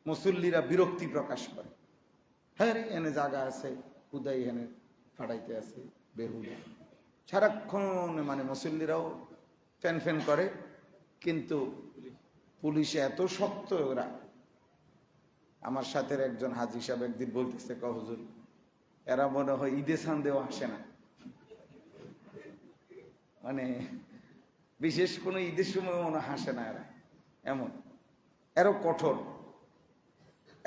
মুসল্লিরা বিরক্তি প্রকাশ করে, হ্যাঁ রে এনে জায়গা আছে, উদয় এনে ফাটাইতে আছে বেহুদা। সারাক্ষণ মানে মুসল্লিরাও ফ্যান ফ্যান করে, কিন্তু পুলিশে এত শক্ত ওরা। আমার সাথে একজন হাজী সাহেব একদিন বলতেছে, হুজুর এরা মনে হয় ঈদে সান্দেও আসে না, মানে বিশেষ কোনো ঈদের সময় মনে হাসে না এরা, এমন এরও কঠোর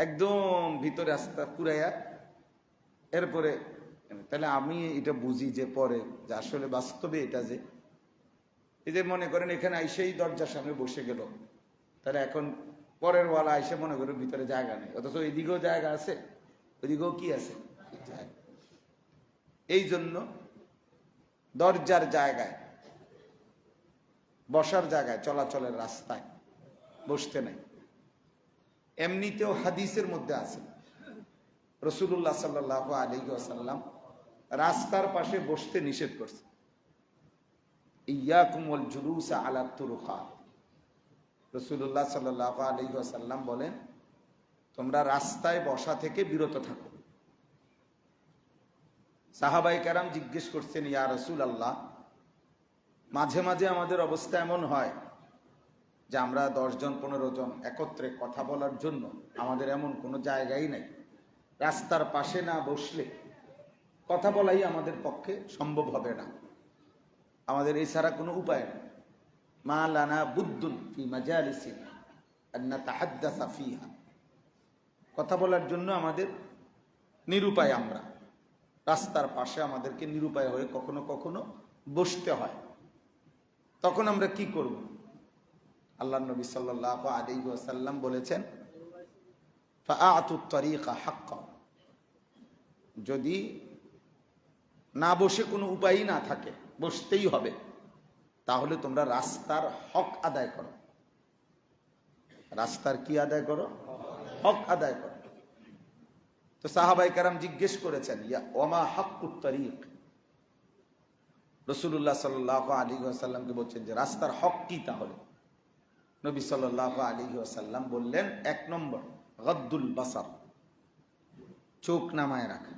একদম ভিতরে আস্তা পুরাইয়া। এরপরে তাহলে আমি এটা বুঝি যে পরে যে আসলে বাস্তবে এটা যে এই যে মনে করেন এখানে আইসেই দরজার সামনে বসে গেল, তাহলে এখন পরের ওয়ালা আইসে মনে করেন ভিতরে জায়গা নেই, অথচ এদিকেও জায়গা আছে, ওইদিকেও কি আছে। এই জন্য দরজার জায়গায়, বসার জায়গায়, চলাচলের রাস্তায় বসতে নাই। এমনিতেও হাদিসের মধ্যে আছে রাসূলুল্লাহ সাল্লাল্লাহু আলাইহি ওয়াসাল্লাম রাস্তার পাশে বসতে নিষেধ করছে। ইয়াকুম ওয়াল জুলুসা আলা তুরুকাত, রাসূলুল্লাহ সাল্লাল্লাহু আলাইহি ওয়াসাল্লাম বলেন তোমরা রাস্তায় বসা থেকে বিরত থাকো। সাহাবায়ে কেরাম জিজ্ঞেস করছেন, ইয়া রাসূলুল্লাহ, মাঝে মাঝে আমাদের অবস্থা এমন হয় যে আমরা 10 জন 15 জন একত্রে কথা বলার জন্য আমাদের এমন কোনো জায়গাই নাই, রাস্তার পাশে না বসলে কথা বলাই আমাদের পক্ষে সম্ভব হবে না, আমাদের এছাড়া কোনো উপায় নেই। মা লানা বুদ্দুন ফি মাজালিসিন আন নাতাহাদ্দাসা ফিহা, কথা বলার জন্য আমাদের নিরুপায়, আমরা রাস্তার পাশে আমাদেরকে নিরুপায় হয়ে কখনো কখনো বসতে হয়। তখন আমরা কি করব? আল্লাহ নবী সাল্লাল্লাহু আলাইহি ওয়াসাল্লাম বলেছেন, ফাআতুত তারিকা হাক্কা, যদি না বসে কোনো উপায়ই না থাকে, বসতেই হবে, তাহলে তোমরা রাস্তার হক আদায় করো। রাস্তার কি আদায় করো? হক আদায় করো। তো সাহাবায়ে কেরাম জিজ্ঞেস করেছেন, ইয়া ওমা হাক্কুত তারিক, রাসূলুল্লাহ সাল্লাল্লাহু আলাইহি ওয়াসাল্লামকে বলছেন যে রাস্তার হক কি? তাহলে নবী সাল্লাল্লাহু আলাইহি ওয়াসাল্লাম বললেন, 1 নম্বর গদ্দুল বাসার, চোখ নামায় রাখা।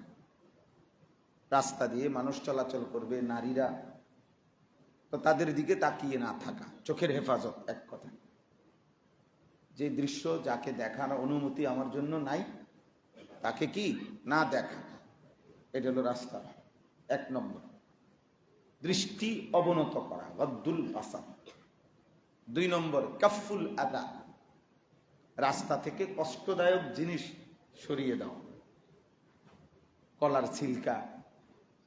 রাস্তা দিয়ে মানুষ চলাচল করবে, নারীরা, তো তাদের দিকে তাকিয়ে না থাকা, চোখের হেফাজত। এক কথা, যে দৃশ্য যাকে দেখানোর অনুমতি আমার জন্য নাই তাকে কি না দেখা, এটা হলো রাস্তা। 1 নম্বর দৃষ্টি অবনত করা, গদ্দুল বাসার। 2 নম্বর কাফুল আদা, রাস্তা থেকে কষ্টদায়ক জিনিস সরিয়ে দাও, কলার ছিলকা,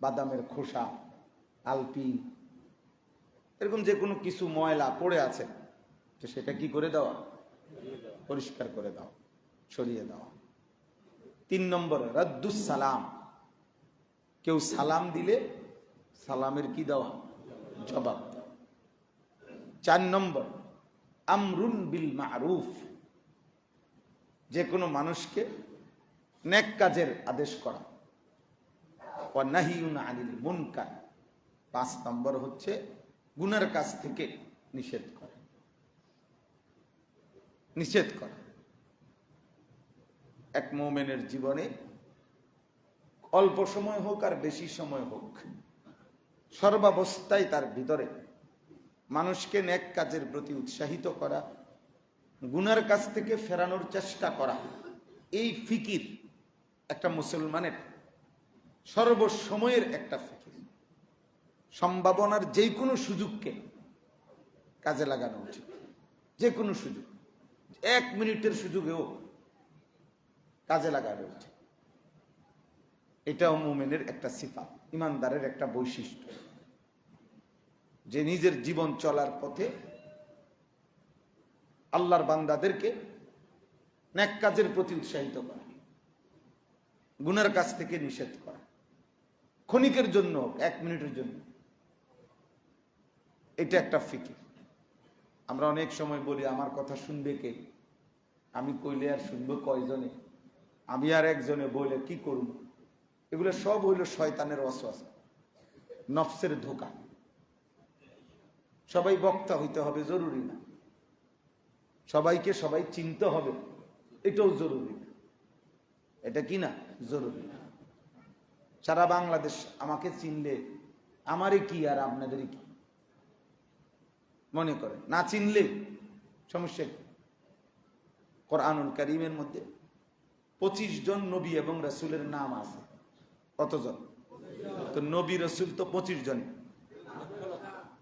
বাদামের খোসা, আলপি, এরকম যে কোনো কিছু ময়লা পড়ে আছে, তো সেটা কি করে দেওয়া? পরিষ্কার করে দাও, সরিয়ে দাও। 3 নম্বর রাদ্দুস সালাম, কেউ সালাম দিলে সালামের কি দেওয়া? জবাব দেওয়া। 4 নম্বর আমরুন বিল মারুফ, যে কোনো মানুষকে নেক কাজের আদেশ করা। ওয়া নাহিয়ুন আনিল মুনকার, 5 নম্বর হচ্ছে গুনার কাজ থেকে নিষেধ করা। নিষেধ করা এক মুমিনের জীবনে অল্প সময় হোক আর বেশি সময় হোক, সর্বাবস্থায় তার ভিতরে মানুষকে নেক কাজের প্রতি উৎসাহিত করা, গুনার কাছ থেকে ফেরানোর চেষ্টা করা, এই ফিকির একটা মুসলমানের সর্বসময়ের একটা ফিকির। সম্ভাবনার যে কোনো সুযোগকে কাজে লাগানো উচিত, যে কোনো সুযোগ, 1 মিনিটের সুযোগেও কাজে লাগানো উচিত। এটাও মুমিনের একটা সিফাত, ইমানদারের একটা বৈশিষ্ট্য, যে নিজের জীবন চলার পথে আল্লাহর বান্দাদেরকে নেক কাজের প্রতি উৎসাহিত করা, গুনার কাজ থেকে নিষেধ করা, ক্ষণিকের জন্য, 1 মিনিটের জন্য। এটা একটা ফিকির। আমরা অনেক সময় বলি আমার কথা শুনবে কে? আমি কইলে আর শুনবো কয়জনে? আমি আর একজনে বলে কি করব? এগুলো সব হইল শয়তানের ওয়াসওয়াসা, নফসের ধোঁকা। সবাই বক্তা হইতে হবে জরুরি না, সবাইকে সবাই চিনতে হবে এটাও জরুরি। এটা কি না জরুরি? সারা বাংলাদেশ আমাকে চিনলে আমারই কি আর আপনাদেরই কি? মনে করে না চিনলে সমস্যা কি? কোরআনুল কারীমের মধ্যে 25 জন নবী এবং রাসূলের নাম আছে। কতজন? তো নবী রাসূল তো 25 জন।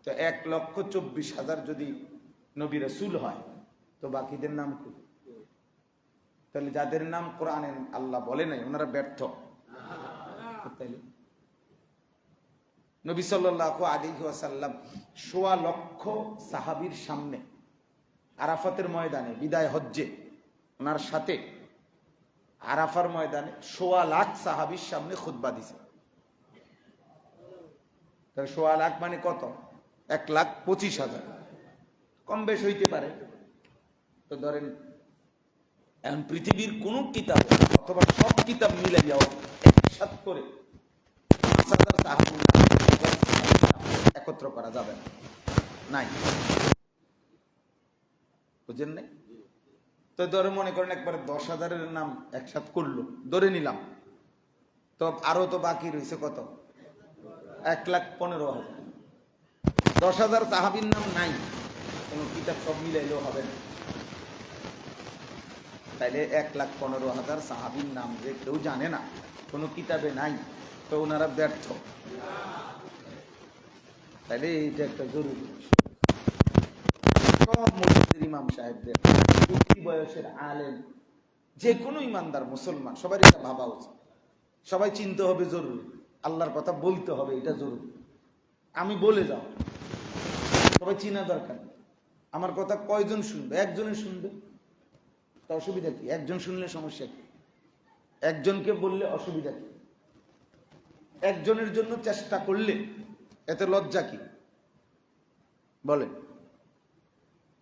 তো 1,24,000 যদি নবী রাসূল হয় তো বাকিদের নাম কি? তাহলে যাদের নাম কোরআনে আল্লাহ বলে নাই ওনারা ব্যর্থ। তাইলে নবী সাল্লাল্লাহু আলাইহি ওয়াসাল্লাম 1.25 লক্ষ সাহাবীর সামনে আরাফাতের ময়দানে বিদায় হজ্জে ওনার সাথে আরাফার ময়দানে 1.25 লাখ সাহাবীর সামনে খুতবা দিছে। তাহলে 1.25 লাখ মানে কত? 1,25,000। কম বেশ হইতে পারে। তো ধরেন এখন পৃথিবীর কোন কিতাব অথবা সব কিতাব মিলাইয়াও একসাথে করে 5,000 সাহাবী একত্র করা যাবে না, নাই। বুঝেন নাই? তো ধরে মনে করেন একবার 10,000-এর নাম একসাথে করলো, ধরে নিলাম, তো আরো তো বাকি রয়েছে কত? 1,15,000। 10,000 সাহাবীর নাম নাই, কোন কিতাব সব মিলাইলেও হবে না। তাইলে 1,15,000 সাহাবীর নাম যে কেউ জানে না, কোনো কিতাবে নাই, তো ওনারা ব্যর্থ। তাইলে এইটা একটা জরুরি। সব মসজিদের ইমাম সাহেবদের, উঠতি বয়সের আলেম, যে কোনো ইমানদার মুসলমান সবাই এটা ভাবা উচিত। সবাই চিনতে হবে জরুরি, আল্লাহর কথা বলতে হবে, এটা জরুরি। আমি বলে যাও, সবাই চিনা দরকার। আমার কথা কয়জন শুনবে? একজনে শুনবে, তা অসুবিধা কি? একজন শুনলে সমস্যা কি? একজনকে বললে অসুবিধা কি? একজনের জন্য চেষ্টা করলে এতে লজ্জা কি? বলেন,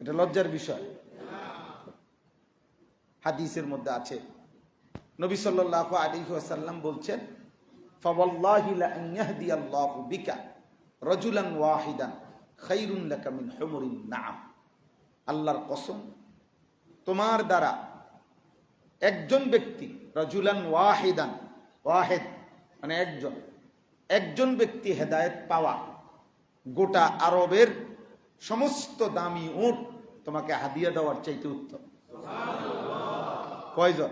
এটা লজ্জার বিষয়? হাদিসের মধ্যে আছে, নবী সাল্লাল্লাহু আলাইহি ওয়াসাল্লাম বলছেন, ফাওয়াল্লাহি লা আন ইয়াহদিয়াল্লাহু বিকা রাজুলান ওয়াহিদান খায়রুন লাকা মিন হুমুরিন নাআম। আল্লাহর কসম, তোমার দ্বারা একজন ব্যক্তি, রাজুলান ওয়াহিদান, ওয়াহিদ মানে একজন, একজন ব্যক্তি হেদায়েত পাওয়া গোটা আরবের সমস্ত দামি উট তোমাকে হাদিয়া দেওয়ার চাইতে উত্তম। কয়জন?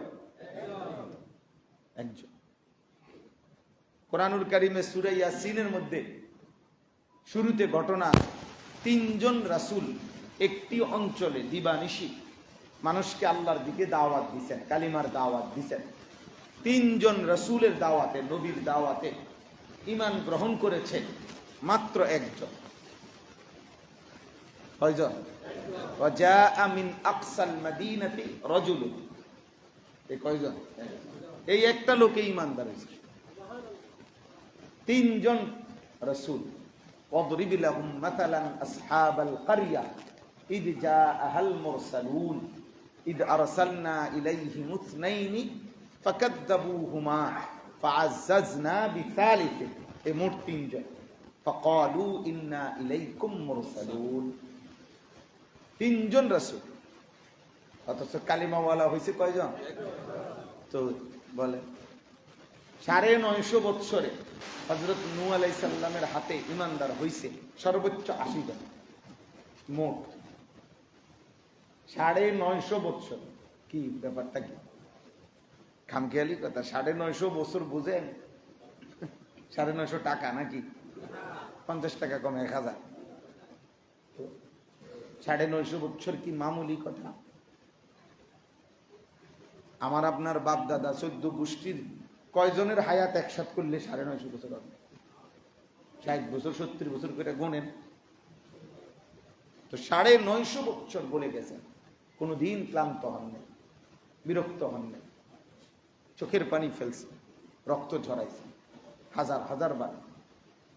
একজন। কোরআনুল কারীমে সূরা ইয়াসিনের মধ্যে শুরুতে ঘটনা, 3 জন রাসূল একটি অঞ্চলে দিবানিশি মানুষকে আল্লাহর দিকে দাওয়াত দিচ্ছেন, কালিমার দাওয়াত দিচ্ছেন। 3 জন রাসূলের দাওয়াতে, নবীর দাওয়াতে ঈমান গ্রহণ করেছে মাত্র একজন। কয়জন? ওয়াজাআ মিন আকসাল মাদিনাতি রাজুল। এই কয়জন? এই একটা লোকে ঈমানদার হয়েছে। 3 জন রাসূল। ওয়াদরিব লাহুম মাতালান আসহাবাল ক্বরিয়া ইদ জাআহাল মুরসালুন ইদ আরসালনা ইলাইহিম ইসনাইনি ফাকাযযাবুহুমা ফাআজ্জাজনা বিসালিস। এই মোট 3 জন। ফাকালু ইন্না ইলাইকুম মুরসালুন। 3 জন রাসূল, অথচ কালিমাওয়ালা হয়েছে কয়জন? তো বলে 950 বৎসরে হযরত নূহ আলাইহিস সালামের হাতে ঈমানদার হইছে সর্বোচ্চ 80 জন। মোট 950 বৎসর। কি ব্যাপারটা কি? খামখেয়ালি কথা। 950 বছর বুঝেন? 950 টাকা নাকি? 50 টাকা কম 1000। 950 বছর কি মামুলি কথা? আমার আপনার বাপ দাদা 14 গোষ্ঠীর কয়জনের হায়াত একসাথ করলে 950 বছর হবে? 60 বছর 70 বছর করে গোনেন তো 950 বছর বলে গেছেন। কোনদিন ক্লান্ত হন নাই, বিরক্ত হন নাই, চোখের পানি ফেলছে, রক্ত ঝরাইছে হাজার হাজার বার,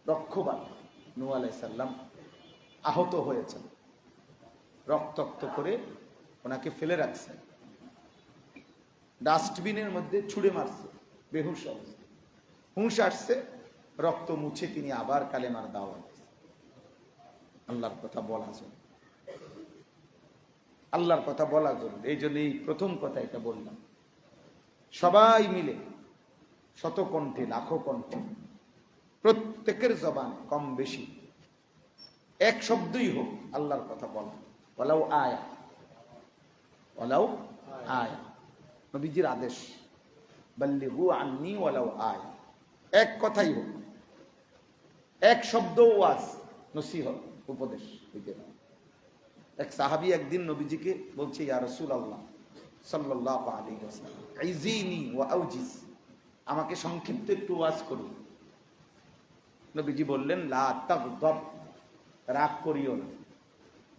লক্ষবার। নূহ আলাইহিস সালাম আহত হয়েছেন, রক্তাক্ত করে ওনাকে ফেলে রাখছেন, ডাস্টবিনের মধ্যে ছুঁড়ে মারছে, বেহুশ অবস্থা। হুঁশ আসছে, রক্ত মুছে তিনি আবার কালেমার দাওয়াত, আল্লাহর কথা বলা যায়। আল্লাহর কথা বলা জরুরি। এই জন্য এই প্রথম কথা এটা বললাম, সবাই মিলে শত কণ্ঠে লাখো কণ্ঠে প্রত্যেকের জবানে কম বেশি এক শব্দই হোক আল্লাহর কথা বলা, ওয়ালাউ আয়া, ওয়ালাউ আয়া, নবীজির আদেশ, বাল্লিগু আন্নি ওয়ালাউ আয়া, এক কথাই হোক, এক শব্দ ওয়াজ, নসিহত, উপদেশ হইতে পারে। এক সাহাবী একদিন নবীজিকে বলছে, ইয়া রাসূলুল্লাহ সাল্লাল্লাহু আলাইহি ওয়াসাল্লাম, ইজিনি ওয়া আউজিজ, আমাকে সংক্ষিপ্ত একটু ওয়াজ করুন। নবীজি বললেন, লা তাগদাব, রাগ করিও না।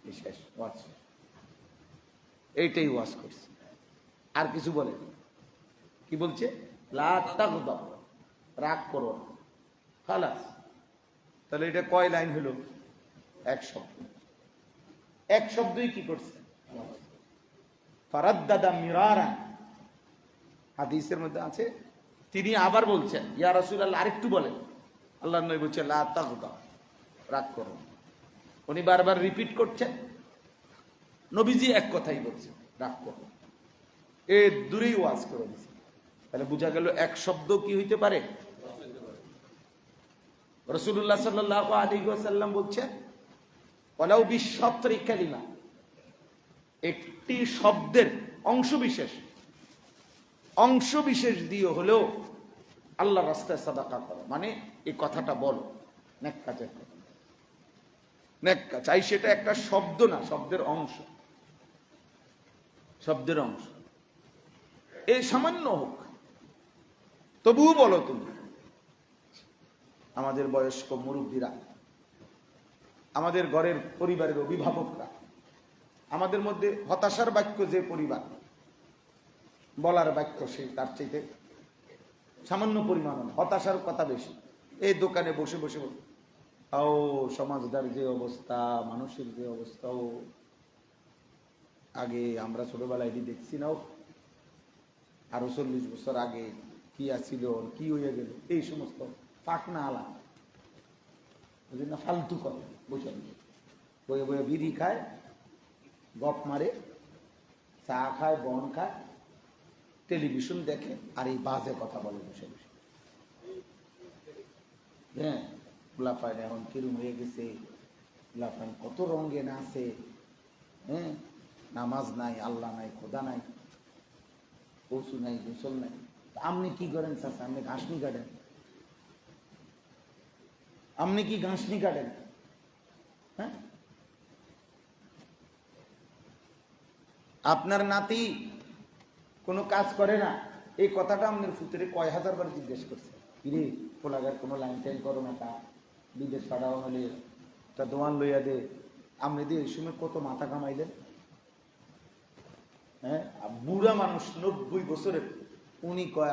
বিশেষ ওয়াজ, এইটাই ওয়াজ করছে, আর কিছু বলে কি বলছে, লা তাগদাব, রাগ করো না, খালাস। তাহলে এটা কয় লাইন হলো? এক শব্দ। এক শব্দই কি করছে? ফারাদ্দাদা মিরারা, হাদিসের মধ্যে আছে, তিনি আবার বলছেন, ইয়া রাসূলুল্লাহ আরেকটু বলেন। আল্লাহর নবী বলছে, লা তাগদাব, রাগ করো না। উনি বারবার রিপিট করছেন, নবীজি এক কথাই বলছেন, রাগ করো। এ দূরেই ওয়াজ করে দিচ্ছে। তাহলে বোঝা গেল এক শব্দ কি হইতে পারে? রাসূলুল্লাহ সাল্লাল্লাহু আলাইহি ওয়াসাল্লাম বলছেন, ওয়ালাউ বিশাত্রি কালিমা, একটি শব্দের অংশ বিশেষ দিয়ে হলেও আল্লাহর রাস্তায় সাদাকা করো, মানে এই কথাটা বলো, নেক কাজের কথা, নেক কাজ। চাই সেটা একটা শব্দ না, শব্দের অংশ, শব্দের অংশ, এই সামান্য হোক, তবুও বলো তুমি। আমাদের বয়স্ক মুরব্বীরা, আমাদের ঘরের পরিবারের অভিভাবকরা, আমাদের মধ্যে হতাশার বাক্য যে পরিবার, বলার বাক্য সে তার চাইতে সামান্য পরিমাণ হতাশার কথা বেশি। এই দোকানে বসে বসে ও সমাজদার যে অবস্থা, মানুষের যে অবস্থা, ও আগে আমরা ছোটবেলায় এটি দেখছি না, আরো 40 বছর আগে কি আছিল, কি হইয়া গেল, এই সমস্ত পাকনা আলা না, ফালতু কথা বুঝলেন। বয়ে বয়ে বিড়ি খায়, গপ মারে, চা খায়, বন খায়, টেলিভিশন দেখে, আর এই বাজে কথা বলে বসে বসে। হ্যাঁ, লাফায় এখন কিরম হয়ে গেছে, লাফান কত রঙে নাচে, হ্যাঁ, নামাজ নাই, আল্লাহ নাই, খোদা নাই, পশু নাই, গোসল নাই। আপনি কি করেন চাচা? আপনি ঘাসনি কাটেন? আপনি কি ঘাসনি কাটেন? হ্যাঁ, আপনার নাতি কোনো কাজ করে না, এই কথাটা আপনার ফুতুরে কয় হাজার বার জিজ্ঞেস করছে, কিরে পোলাগার কোনো লাইন টাইন করো না, তা বিদেশ পাঠাও হলে তা দোয়ান লইয়া দে। আপনি দিয়ে এই সময় কত মাথা কামাইলেন? হ্যাঁ, বুড়া মানুষ 90 বছরের, উনি কয়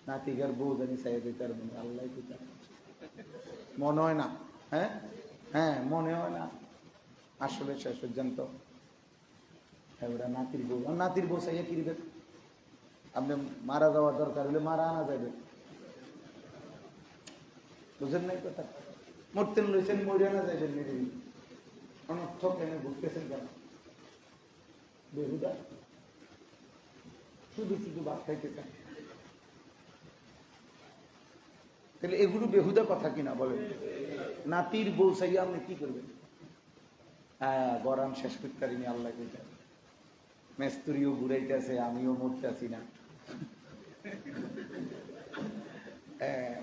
নাতিকার বউ জানি চাই দিতার মনে, আল্লাহ দিতার মনে হয় না। হ্যাঁ হ্যাঁ, মনে হয় না, আসলে শেষ পর্যন্ত নাতির বউ, নাতির বউ চাইয়া কিনবেন। আপনি মারা যাওয়ার দরকার হলে মারা আনা যাবে, বুঝেন নাই কথা? মরতেন লইছেন, মরে আনা যাবেন, মেরে অনর্থক এনে ঘুরতেছেন কেন? বেহুদা, শুধু শুধু ভাত খাইতে চান। তাহলে এগুলো বেহুদা কথা কিনা বলেন? নাতির বউ চাইয়া আপনি কি করবেন? হ্যাঁ, গরম শেষ করতে পারিনি, আল্লাহ কইটা মেস্তুরিও ঘুরাইতেছে, আমিও মরতেছি না।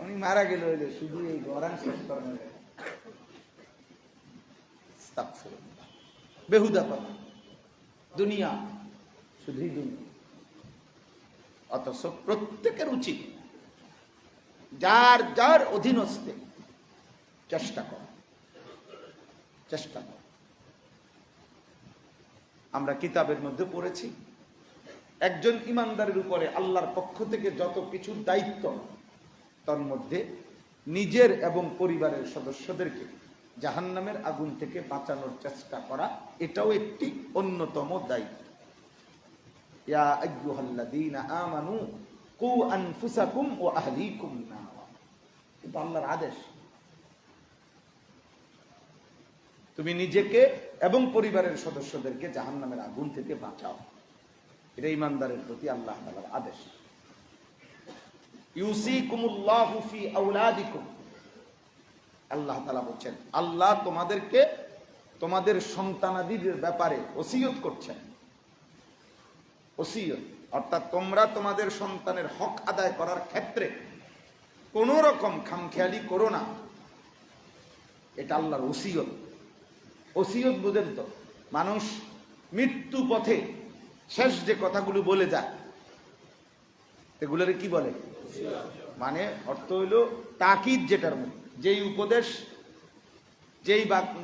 উনি মারা গেল হইলে শুধু এই গরম শেষ করেন, বেহুদা কথা, দুনিয়া শুধুই দুনিয়া। অথচ প্রত্যেকের উচিত যার যার অধীনস্থে চেষ্টা কর। আমরা কিতাবের মধ্যে পড়েছি, একজন ইমানদারের উপরে আল্লাহর পক্ষ থেকে যত কিছু দায়িত্ব, তার মধ্যে নিজের এবং পরিবারের সদস্যদেরকে জাহান্নামের আগুন থেকে বাঁচানোর চেষ্টা করা, এটাও একটি অন্যতম দায়িত্ব। ইয়া আইয়ুহাল্লাযীনা আমানু কু আনফুসাকুম ওয়া আহলিকুম নারা, এটা আল্লাহর আদেশ। তুমি নিজেকে এবং পরিবারের সদস্যদেরকে জাহান্নামের আগুন থেকে বাঁচাও। এটা ইমানদারের প্রতি আল্লাহ তাআলার আদেশ। ইউসিকুমুল্লাহু ফি আওলাদিকুম, আল্লাহ তাআলা বলছেন আল্লাহ তোমাদেরকে তোমাদের সন্তানাদির ব্যাপারে ওসিয়ত করছেন। ওসিয়ত অর্থাৎ তোমরা তোমাদের সন্তানের হক আদায় করার ক্ষেত্রে কোন রকম খামখেয়ালি করো না, এটা আল্লাহর ওসিয়ত। ওসিয়ত বুঝেন তো, মানুষ মৃত্যু পথে শেষ যে কথাগুলো বলে যায় এগুলোর কি বলে? মানে অর্থ হইল তাকিদ, যেটার মধ্যে যেই উপদেশ যেই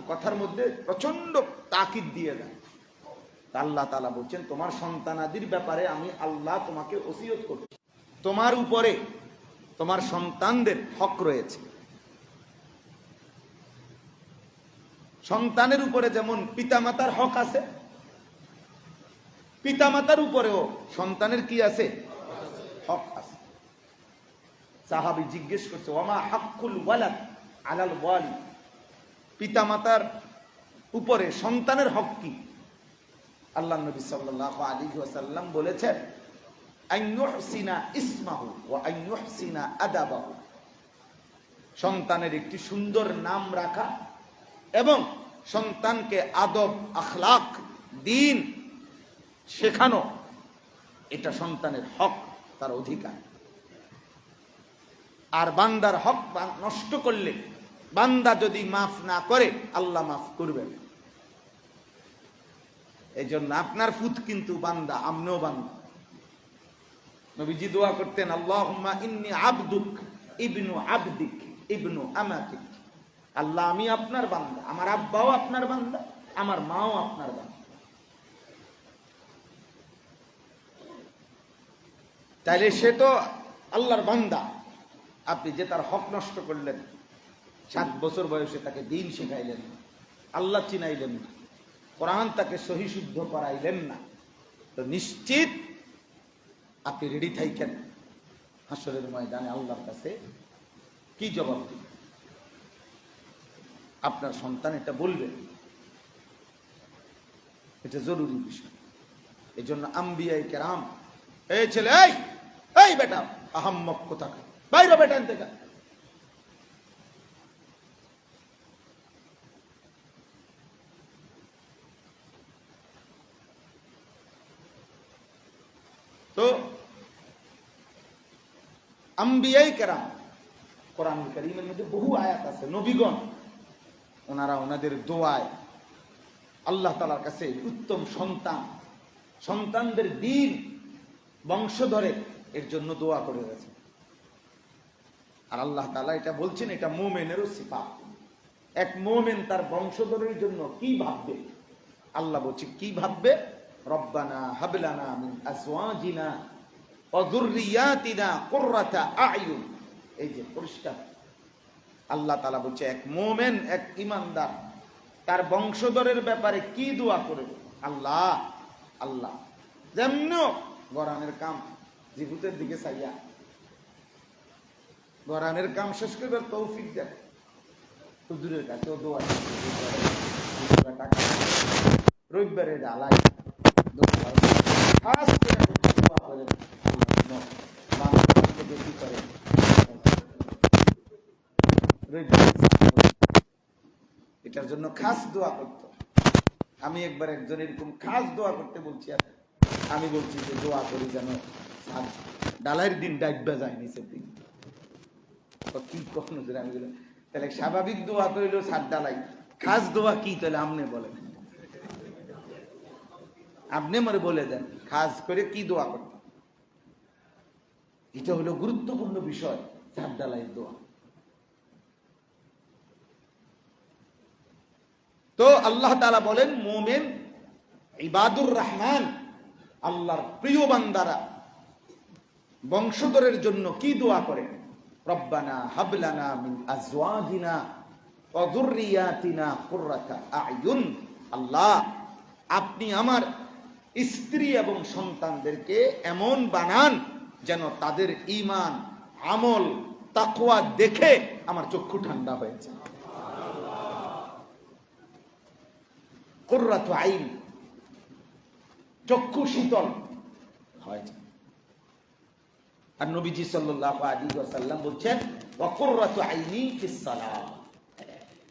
কথার মধ্যে প্রচন্ড তাকিদ দিয়ে যায়। আল্লাহ তাআলা বলছেন তোমার সন্তানাদির ব্যাপারে আমি আল্লাহ তোমাকে ওসিয়ত করছি, তোমার উপরে তোমার সন্তানদের হক রয়েছে। সন্তানের উপরে যেমন পিতামাতার হক আছে, পিতামাতার উপরেও সন্তানের কি আছে? হক আছে। সাহাবী জিজ্ঞেস করছে ওয়ামা হাক্কুল ওয়ালাদ আলাল ওয়ালি, পিতামাতার উপরে সন্তানের হক কি? আল্লাহ নবী সাল্লাল্লাহু আলাইহি ওয়াসাল্লাম বলেছেন আন ইউহসিনা ইসমাহু ওয়া আন ইউহসিনা আদাবাহু, সন্তানের একটি সুন্দর নাম রাখা এবং সন্তানকে আদব, আখলাক, দ্বীন শেখানো, এটা সন্তানের হক, তার অধিকার। আর বান্দার হক নষ্ট করলে, বান্দা যদি মাফ না করে আল্লাহ মাফ করবেন। এই জন্য আপনার ফুত কিন্তু বান্দা, আমনেও বান্দা। নবীজি দোয়া করতেন আল্লাহুম্মা ইন্নী আবদুক ইবনু আবদিক ইবনু আমাতিক, আল্লাহ আমি আপনার বান্দা, আমার আব্বাও আপনার বান্দা, আমার মাও আপনার বান্দা। তাইলে সে তো আল্লাহর বান্দা, আপনি যে তার হক নষ্ট করলেন, 7 বছর বয়সে তাকে দ্বীন শেখাইলেন না, আল্লাহ চিনাইলেন না, কোরআন তাকে সহি শুদ্ধ করাইলেন না, তো নিশ্চিত আপনি রেডি থাকেন হাসরের ময়দানে আল্লাহর কাছে কি জবাব দিবেন। আপনার সন্তান এটা বলবে, এটা জরুরি বিষয়। এই জন্য আম্বিয়ায়ে কেরাম, এই ছেলে, এই বেটা, আহাম্মক কোথাকার, বাইরে বেটা থেকে। তো আম্বিয়ায়ে কেরাম, কোরআন কারীমের মধ্যে বহু আয়াত আছে, নবীগণ ওনারা ওনাদের দোয়ায় আল্লাহ তাআলার কাছে উত্তম সন্তান, সন্তানদের দ্বীন বংশধরে এর জন্য দোয়া করে গেছে। আর আল্লাহ তাআলা এটা বলছেন, এটা মুমিনেরও সিফাত। এক মুমিন তার বংশধরের জন্য কি ভাববে, আল্লাহ বলছে কি ভাববে, রব্বানা হাব লানা মিন আজওয়াজিনা ওয়া যুররিয়াতিনা কুররাতা আ'য়ুন। এই যে পরিষ্কার আল্লাহ তাআলা বলছে এক মুমিন, এক ঈমানদার তার বংশধরের ব্যাপারে কি দোয়া করবে। আল্লাহ আল্লাহ যেমন গরানের কাম জিবুতের দিকে চাইয়া গরানের কাম শেষ করবার তৌফিক দেন, হুজুরের কাছেও দোয়া, রবিবারে ডালাই খাস করে দোয়া করেন, বেশি করে এটার জন্য খাস দোয়া করতো। আমি একবার একজন এরকম খাস দোয়া করতে বলছি, আর আমি বলছি যে দোয়া করি যেন ডালাইয়ের দিন ডাইবা যায় নিচের দিন। কি কখনো আমি বললাম তাহলে স্বাভাবিক দোয়া করিল সাত ডালাই, খাস দোয়া কি তাহলে আপনি বলেন, আপনি মনে বলে দেন খাস করে কি দোয়া করতে। এটা হলো গুরুত্বপূর্ণ বিষয়, সাত ডালাই দোয়া। তো আল্লাহ তাআলা বলেন মুমিন ইবাদুর রহমান, আল্লাহর প্রিয় বান্দারা বংশধরের জন্য কি দোয়া করে, রব্বানা হাব লানা মিন আজওয়াজিনা ওয়া যুররিয়াতিনা কুররাতা আ'য়ুন, আল্লাহ আপনি আমার স্ত্রী এবং সন্তানদেরকে এমন বানান যেন তাদের ঈমান, আমল, তাকওয়া দেখে আমার চক্ষু ঠান্ডা হয়েছে। কুররাতু আইন, চক্ষু শীতল হয়। আর নবীজি সাল্লাল্লাহু আলাইহি ওয়াসাল্লাম বলছেন ওয়া কুররাতু আইনি ফিস সালাহ,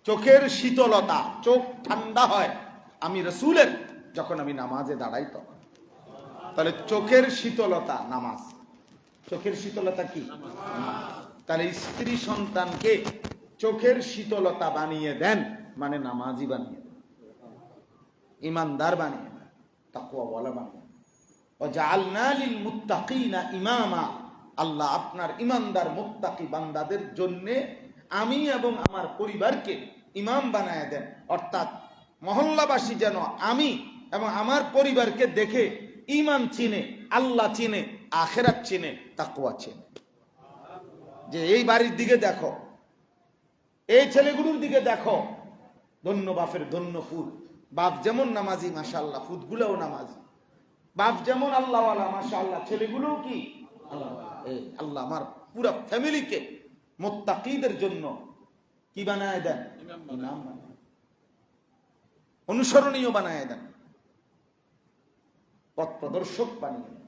চোখের শীতলতা, চোখ ঠান্ডা হয় আমি রাসূলের যখন আমি নামাজে দাঁড়াই তখন। তাহলে চোখের শীতলতা নামাজ, চোখের শীতলতা কি? তাহলে স্ত্রী সন্তানকে চোখের শীতলতা বানিয়ে দেন মানে নামাজি বানিয়ে দেন, ইমানদার বানিয়ে দেন, তাকওয়াওয়ালা বানিয়ে দেন। ওয়াজআলনা লিল মুত্তাকিনা ইমামা, আল্লাহ আপনার ইমানদার মুত্তাকি বান্দাদের জন্য আমি এবং আমার পরিবারকে ইমাম বানায় দেন। অর্থাৎ মহল্লাবাসী যেন আমি এবং আমার পরিবারকে দেখে ঈমান চিনে, আল্লাহ চিনে, আখিরাত চিনে, তাকওয়া চিনে। যে এই বাড়ির দিকে দেখো, এই ছেলেগুলোর দিকে দেখো, ধন্য বাপের ধন্য ফুল, বাপ যেমন নামাজি মাশাআল্লাহ, ফুদগুলোও নামাজি, বাপ যেমন আল্লাহওয়ালা মাশাআল্লাহ, ছেলেগুলোও কি আল্লাহ আমার পুরো ফ্যামিলিকে মুত্তাকিদের জন্য কি বানায় দেন? ইমাম বানায়, অনুসরণীয় বানায় দেন, পথ প্রদর্শক বানিয়ে দেন।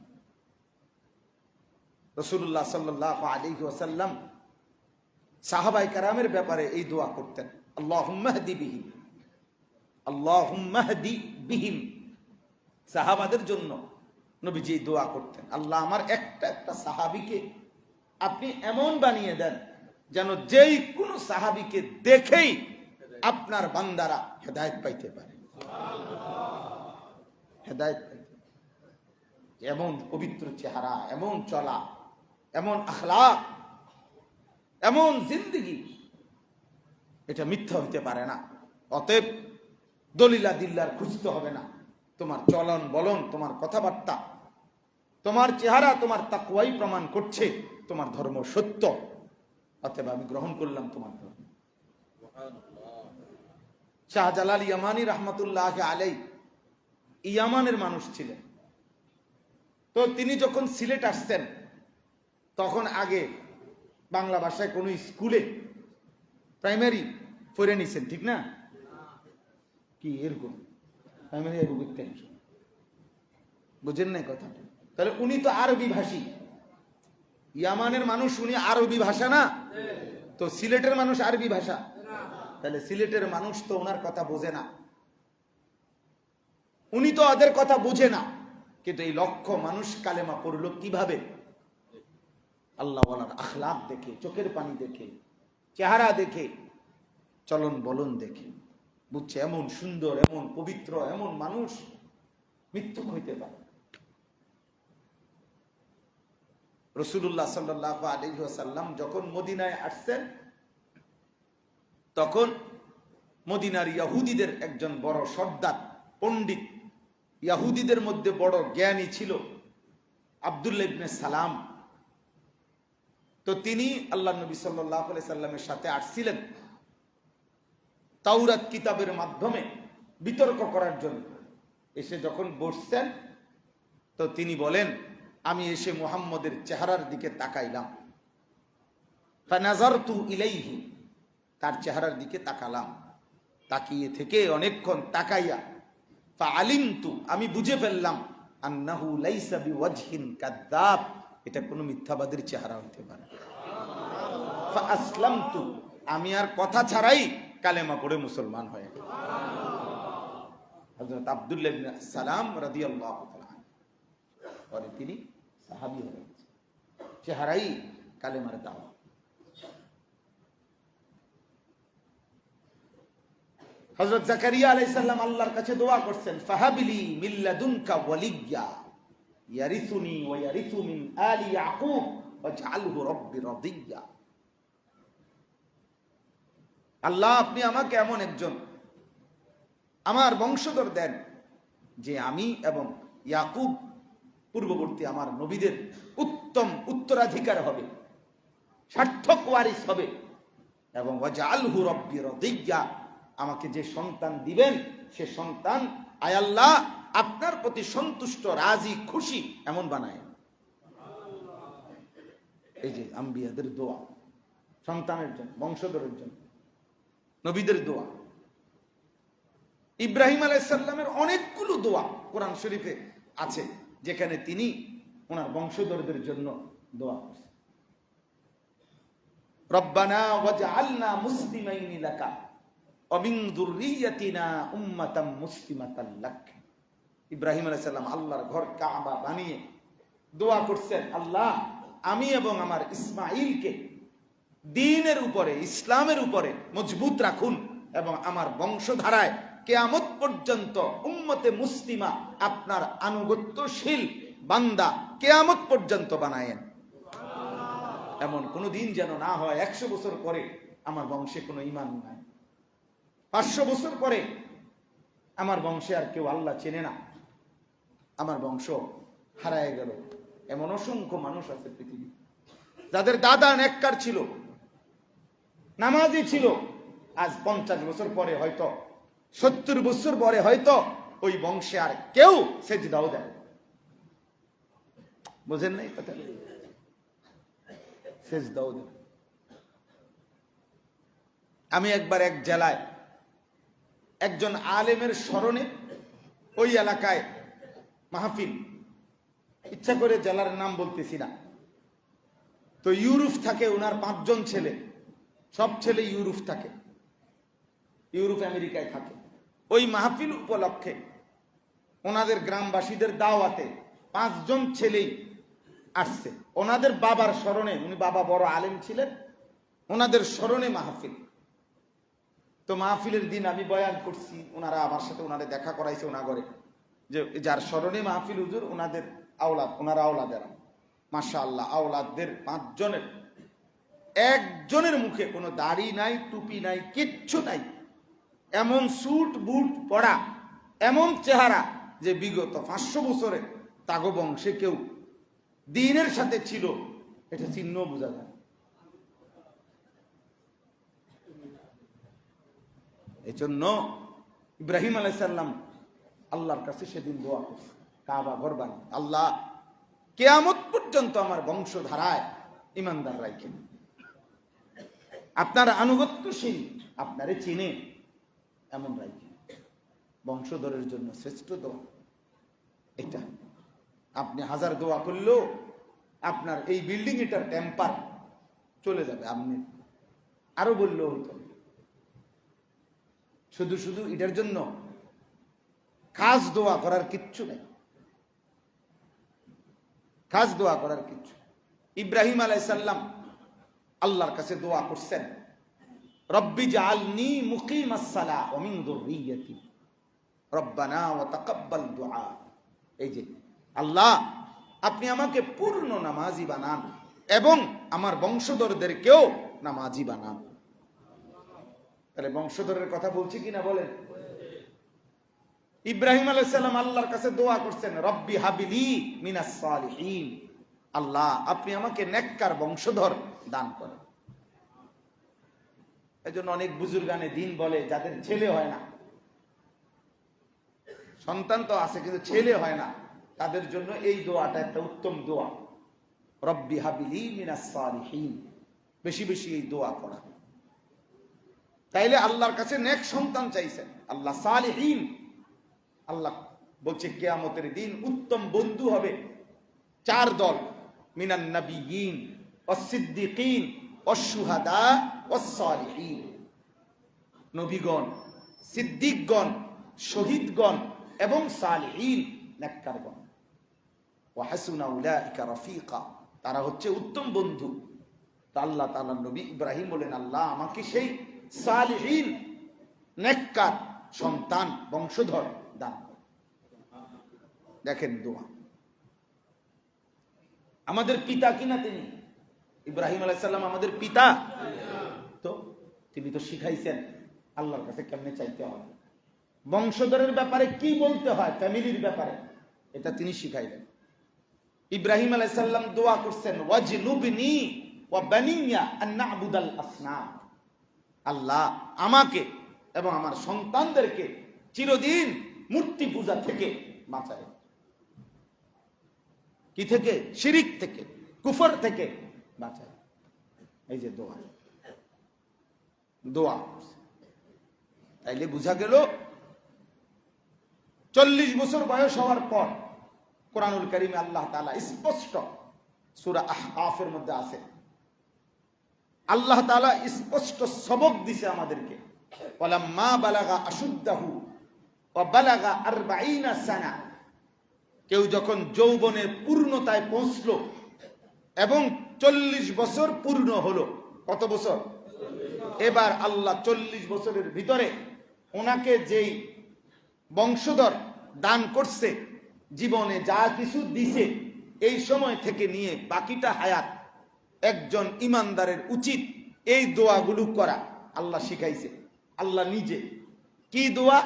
রাসূলুল্লাহ সাল্লাল্লাহু আলাইহি ওয়াসাল্লাম সাহাবায়ে কেরামের ব্যাপারে এই দোয়া করতেন, আল্লাহুম্মা হদি বিহিম, আল্লাহুম্মা হদি বিহিম। সাহাবাদের জন্য নবীজি এই দোয়া করতেন, আল্লাহ আমার একটা একটা সাহাবীকে আপনি এমন বানিয়ে দেন যেন যেই কোনো সাহাবীকে দেখেই আপনার বান্দারা হেদায়েত পাইতে পারে, হেদায়েত পাইতে। এমন পবিত্র চেহারা, এমন চলা, এমন আখলাক, এমন জিন্দেগি, এটা মিথ্যা হইতে পারে না। অতএব দলিলা দিল্লার খুঁজতে হবে না, তোমার চলন বলন, তোমার কথাবার্তা, তোমার চেহারা, তোমার তাকওয়াই প্রমাণ করছে তোমার ধর্ম সত্য। অতএব আমি গ্রহণ করলাম তোমার ধর্ম। শাহজালাল ইয়ামানি রহমতুল্লাহ আলাই ইয়ামানের মানুষ ছিলেন। তো তিনি যখন সিলেট আসছেন তখন আগে বাংলা ভাষায় কোন স্কুলে প্রাইমারি পড়ে নিছেন, ঠিক না? কি এরকম প্রাইমারি বুঝেন না কথা? তাহলে উনি তো আরবি ভাষী, ইয়ামানের মানুষ, উনি আরবি ভাষা না, তো সিলেটের মানুষ আরবি ভাষা, তাহলে সিলেটের মানুষ তো ওনার কথা বোঝে না, উনি তো ওদের কথা বুঝে না। কিন্তু এই লক্ষ মানুষ কালেমা পড়লো কিভাবে? আল্লাহ ওয়ালার আখলাক দেখে, চোখের পানি দেখে, চেহারা দেখে, চলন বলন দেখে বুঝছে এমন সুন্দর, এমন পবিত্র, এমন মানুষ মৃত্যু হইতে পারে। রাসূলুল্লাহ সাল্লাল্লাহু আলাইহি ওয়াসাল্লাম যখন মদিনায় আসছেন তখন মদিনার ইহুদিদের একজন বড় সর্দার, পণ্ডিত, ইহুদিদের মধ্যে বড় জ্ঞানী ছিল আব্দুল্লাহ ইবনে সালাম। তো তিনি আল্লাহ নবী সাল্লাল্লাহু আলাইহি সাল্লামের সাথে আসছিলেন তাওরাত কিতাবের মাধ্যমে বিতর্ক করার জন্য। এসে যখন বসছেন তো তিনি বলেন, আমি এসে মুহাম্মদের চেহারার দিকে তাকাইলাম, ফানাজারতু ইলাইহি, তার চেহারার দিকে তাকালাম, তাকিয়ে থেকে অনেকক্ষণ তাকাইয়া ফাআলিমতু, আমি বুঝে ফেললাম, আন্নাহু লাইসা বিওয়াজহিন কাযাব, এটা কোনো মিথ্যাবাদীর চেহারা হতে পারে। ফাআসলামতু, আমি আর কথা ছাড়াই কালেমা পড়ে মুসলমান হয়ে গেলাম। হযরত আব্দুল্লাহ ইবনে সালাম রাদিয়াল্লাহু তাআলা পরে তিনি সাহাবী হয়ে গেছেন, চেহারাই কালেমার দাওয়া। হযরত জাকারিয়া আলাইহিস সালাম আল্লাহর কাছে দোয়া করছেন, ফাহাবিলি মিন লাদুনকা ওয়ালিয়্যা ইয়ারিসুনি ওয়া ইয়ারিসু মিন আলি ইয়াকুব ওয়াজআলহু রাব্বি রাদিয়্যা। আল্লাহ আপনি আমাকে এমন একজন আমার বংশধর দেন যে আমি এবং ইয়াকুব পূর্ববর্তী আমার নবীদের উত্তম উত্তরাধিকার হবে, সার্থক ওয়ারিস হবে, এবং ওয়াজআলহু রাব্বি রাদিয়্যা, আমাকে যে সন্তান দিবেন সে সন্তান আয় আল্লাহ আপনার প্রতি সন্তুষ্ট, রাজি, খুশি এমন বানায়। এই যে আম্বিয়াদের দোয়া, সন্তানের জন্য, বংশধরের জন্য, নবীদের দোয়া। ইব্রাহিম আলাইহিস সালামের অনেকগুলো দোয়া কোরআন শরীফে আছে, যেখানে তিনি ওনার বংশধরদের জন্য দোয়া করছেন। রব্বানা ওয়াজআলনা মুসলিমাইনি লাকা ওয়া মিন যুররিয়াতিনা উম্মাতাম মুসলিমাতান লাক। ইব্রাহিম আলাইহিস সালাম আল্লাহর ঘর কাবা বানিয়ে দোয়া করছেন, আল্লাহ আমি এবং আমার ইসমাঈলকে দ্বীনের উপরে, ইসলামের উপরে মজবুত রাখুন এবং আমার বংশধারায় কিয়ামত পর্যন্ত উম্মতে মুসলিমা, আপনার আনুগত্যশীল বান্দা কিয়ামত পর্যন্ত বানায়েন। এমন কোন দিন যেন না হয় 100 বছর পরে আমার বংশে কোনো ঈমান নাই, 500 বছর পরে আমার বংশে আর কেউ আল্লাহ চেনে না, আমার বংশ হারায় গেল। এমন অসংখ্য মানুষ আছে পৃথিবী যাদের দাদা নেককার ছিল, নামাজি ছিল, আজ 50 বছর পরে হয়তো 70 বছর পরে হয়তো ওই বংশে আর কেউ সেজদাও দেয়। বুঝেন নাই কথা? সেজদাও দেয়। আমি একবার এক জেলায় একজন আলেমের স্মরণে ওই এলাকায় মাহফিল, ইচ্ছা করে জেলার নাম বলতেছি না, তো ইউরোপ থাকে ওনার 5 জন ছেলে, সব ছেলে ইউরোপ থাকে, ইউরোপ আমেরিকায় থাকে। ওই মাহফিল উপলক্ষে ওনাদের গ্রামবাসীদের দাওয়াতে 5 জন ছেলেই আসছে, ওনাদের বাবার স্মরণে, উনি বাবা বড় আলেম ছিলেন, ওনাদের স্মরণে মাহফিল। তো মাহফিলের দিন আমি বয়ান করছি, ওনারা আমার সাথে ওনাদের দেখা করাইছে ওনাগরে, যে যার স্মরণে মাহফিল হুজুর ওনাদের আওলাদ, ওনারা আওলাদেরা মাশাআল্লাহ, আওলাদদের 5 জনের একজনের মুখে কোনো দাড়ি নাই, টুপি নাই, কিচ্ছু নাই, এমন স্যুট বুট পরা, এমন চেহারা যে বিগত 500 বছরে তাগো বংশে কেউ দ্বীনের সাথে ছিল, এটা চিহ্ন বোঝা যায়। এই জন্য ইব্রাহিম আলাইহিস সালাম আল্লাহর কাছে সেদিন দোয়া করছে, কাবা ঘর বানিয়ে, আল্লাহ কিয়ামত পর্যন্ত আমার বংশধারায় ইমানদার রাখেন, আপনার আনুগত্যশীল, আপনারে চিনে এমন রাখেন। বংশধরের জন্য শ্রেষ্ঠ দোয়া এটা। আপনি 1000 দোয়া করলেও আপনার এই বিল্ডিং এটার টেম্পার চলে যাবে, আপনি আরো বললেও হতো। শুধু শুধু এটার জন্য খাস দোয়া করার কিচ্ছু নেই, খাস দোয়া করার কিচ্ছু। ইব্রাহিম আলাইহিস সালাম আল্লাহর কাছে দোয়া করছেন, রব্বি জাআলনি মুকিমাস সালাহ ওয়া মিন যুররিয়াতি রব্বানা ওয়া তাকাব্বাল দুআ। এই যে আল্লাহ আপনি আমাকে পূর্ণ নামাজি বানান এবং আমার বংশধরদেরকেও নামাজি বানান। তাহলে বংশধরের কথা বলছি কিনা বলেন? ইব্রাহিম আলাইহিস সালাম আল্লাহর কাছে দোয়া করছেন, রব্বি হাবিলি মিনাস সালিহিন, আল্লাহ আপনি আমাকে নেককার বংশধর দান করেন। এজন্য অনেক বুজুর্গানে দিন বলে, যাদের ছেলে হয় না, সন্তান তো আছে কিন্তু ছেলে হয় না, তাদের জন্য এই দোয়াটা একটা উত্তম দোয়া, রব্বি হাবিলি মিনাস সালিহিন। বেশি বেশি এই দোয়া করা। তাইলে আল্লাহর কাছে নেক সন্তান চাইছেন, আল্লাহ সালিহিন, আল্লাহ বলছে কিয়ামতের দিন উত্তম বন্ধু হবে 4 দল, মিনান নাবিয়িন ওয়াস সিদ্দিকিন ওয়াস শুহাদা ওয়াস সালিহিন। নবীগণ, সিদ্দিকগণ, শহীদগণ এবং সালিহিন, নেককারগণ। ওয়া হাসুনা উলাইকা রাফিকা, তারা হচ্ছে উত্তম বন্ধু। তো আল্লাহ তাআলা নবী ইব্রাহিম বলেন, আল্লাহ আমাকে সেই সালিহিন নেককার সন্তান বংশধর দান করুন। দেখেন দোয়া, আমাদের পিতা কিনা তিনি? ইব্রাহিম আলাইহিস সালাম আমাদের পিতা, তো তিনি তো শিখাইছেন আল্লাহর কাছে কেমনে চাইতে হয়, বংশধরের ব্যাপারে কি বলতে হয়, ফ্যামিলির ব্যাপারে, এটা তিনি শিখাইলেন। ইব্রাহিম আলাইহিস সালাম দোয়া করছেন, ওয়াজনুবনি ওয়া বানিয়া আন না'বুদাল আসনাম, আল্লাহ আমাকে এবং আমার সন্তানদেরকে চিরদিন মূর্তি পূজা থেকে বাঁচায়। কি থেকে? শিরিক থেকে, কুফর থেকে বাঁচায়। এই যে দোয়া, দোয়া। তাইলে বোঝা গেল 40 বছর বয়স হওয়ার পর কোরআনুল কারীমে আল্লাহ তাআলা স্পষ্ট সূরা আহকাফের মধ্যে আছে, আল্লাহ তাআলা স্পষ্ট সবক দিছে আমাদেরকে, ওয়ালাম্মা বালাগা আশুদ্দাহু ওয়া বালাগা 40 সানা, কেউ যখন যৌবনের পূর্ণতায় পৌঁছলো এবং 40 বছর পূর্ণ হলো। কত বছর? এবার আল্লাহ 40 বছরের ভিতরে ওনাকে যেই বংশধর দান করছে, জীবনে যা কিছু দিছে, এই সময় থেকে নিয়ে বাকিটা হায়াত একজন ইমানদারের উচিত এই দোয়াগুলো করা। আল্লাহ শিখাইছে, আল্লাহ নিজে। কি দোয়া?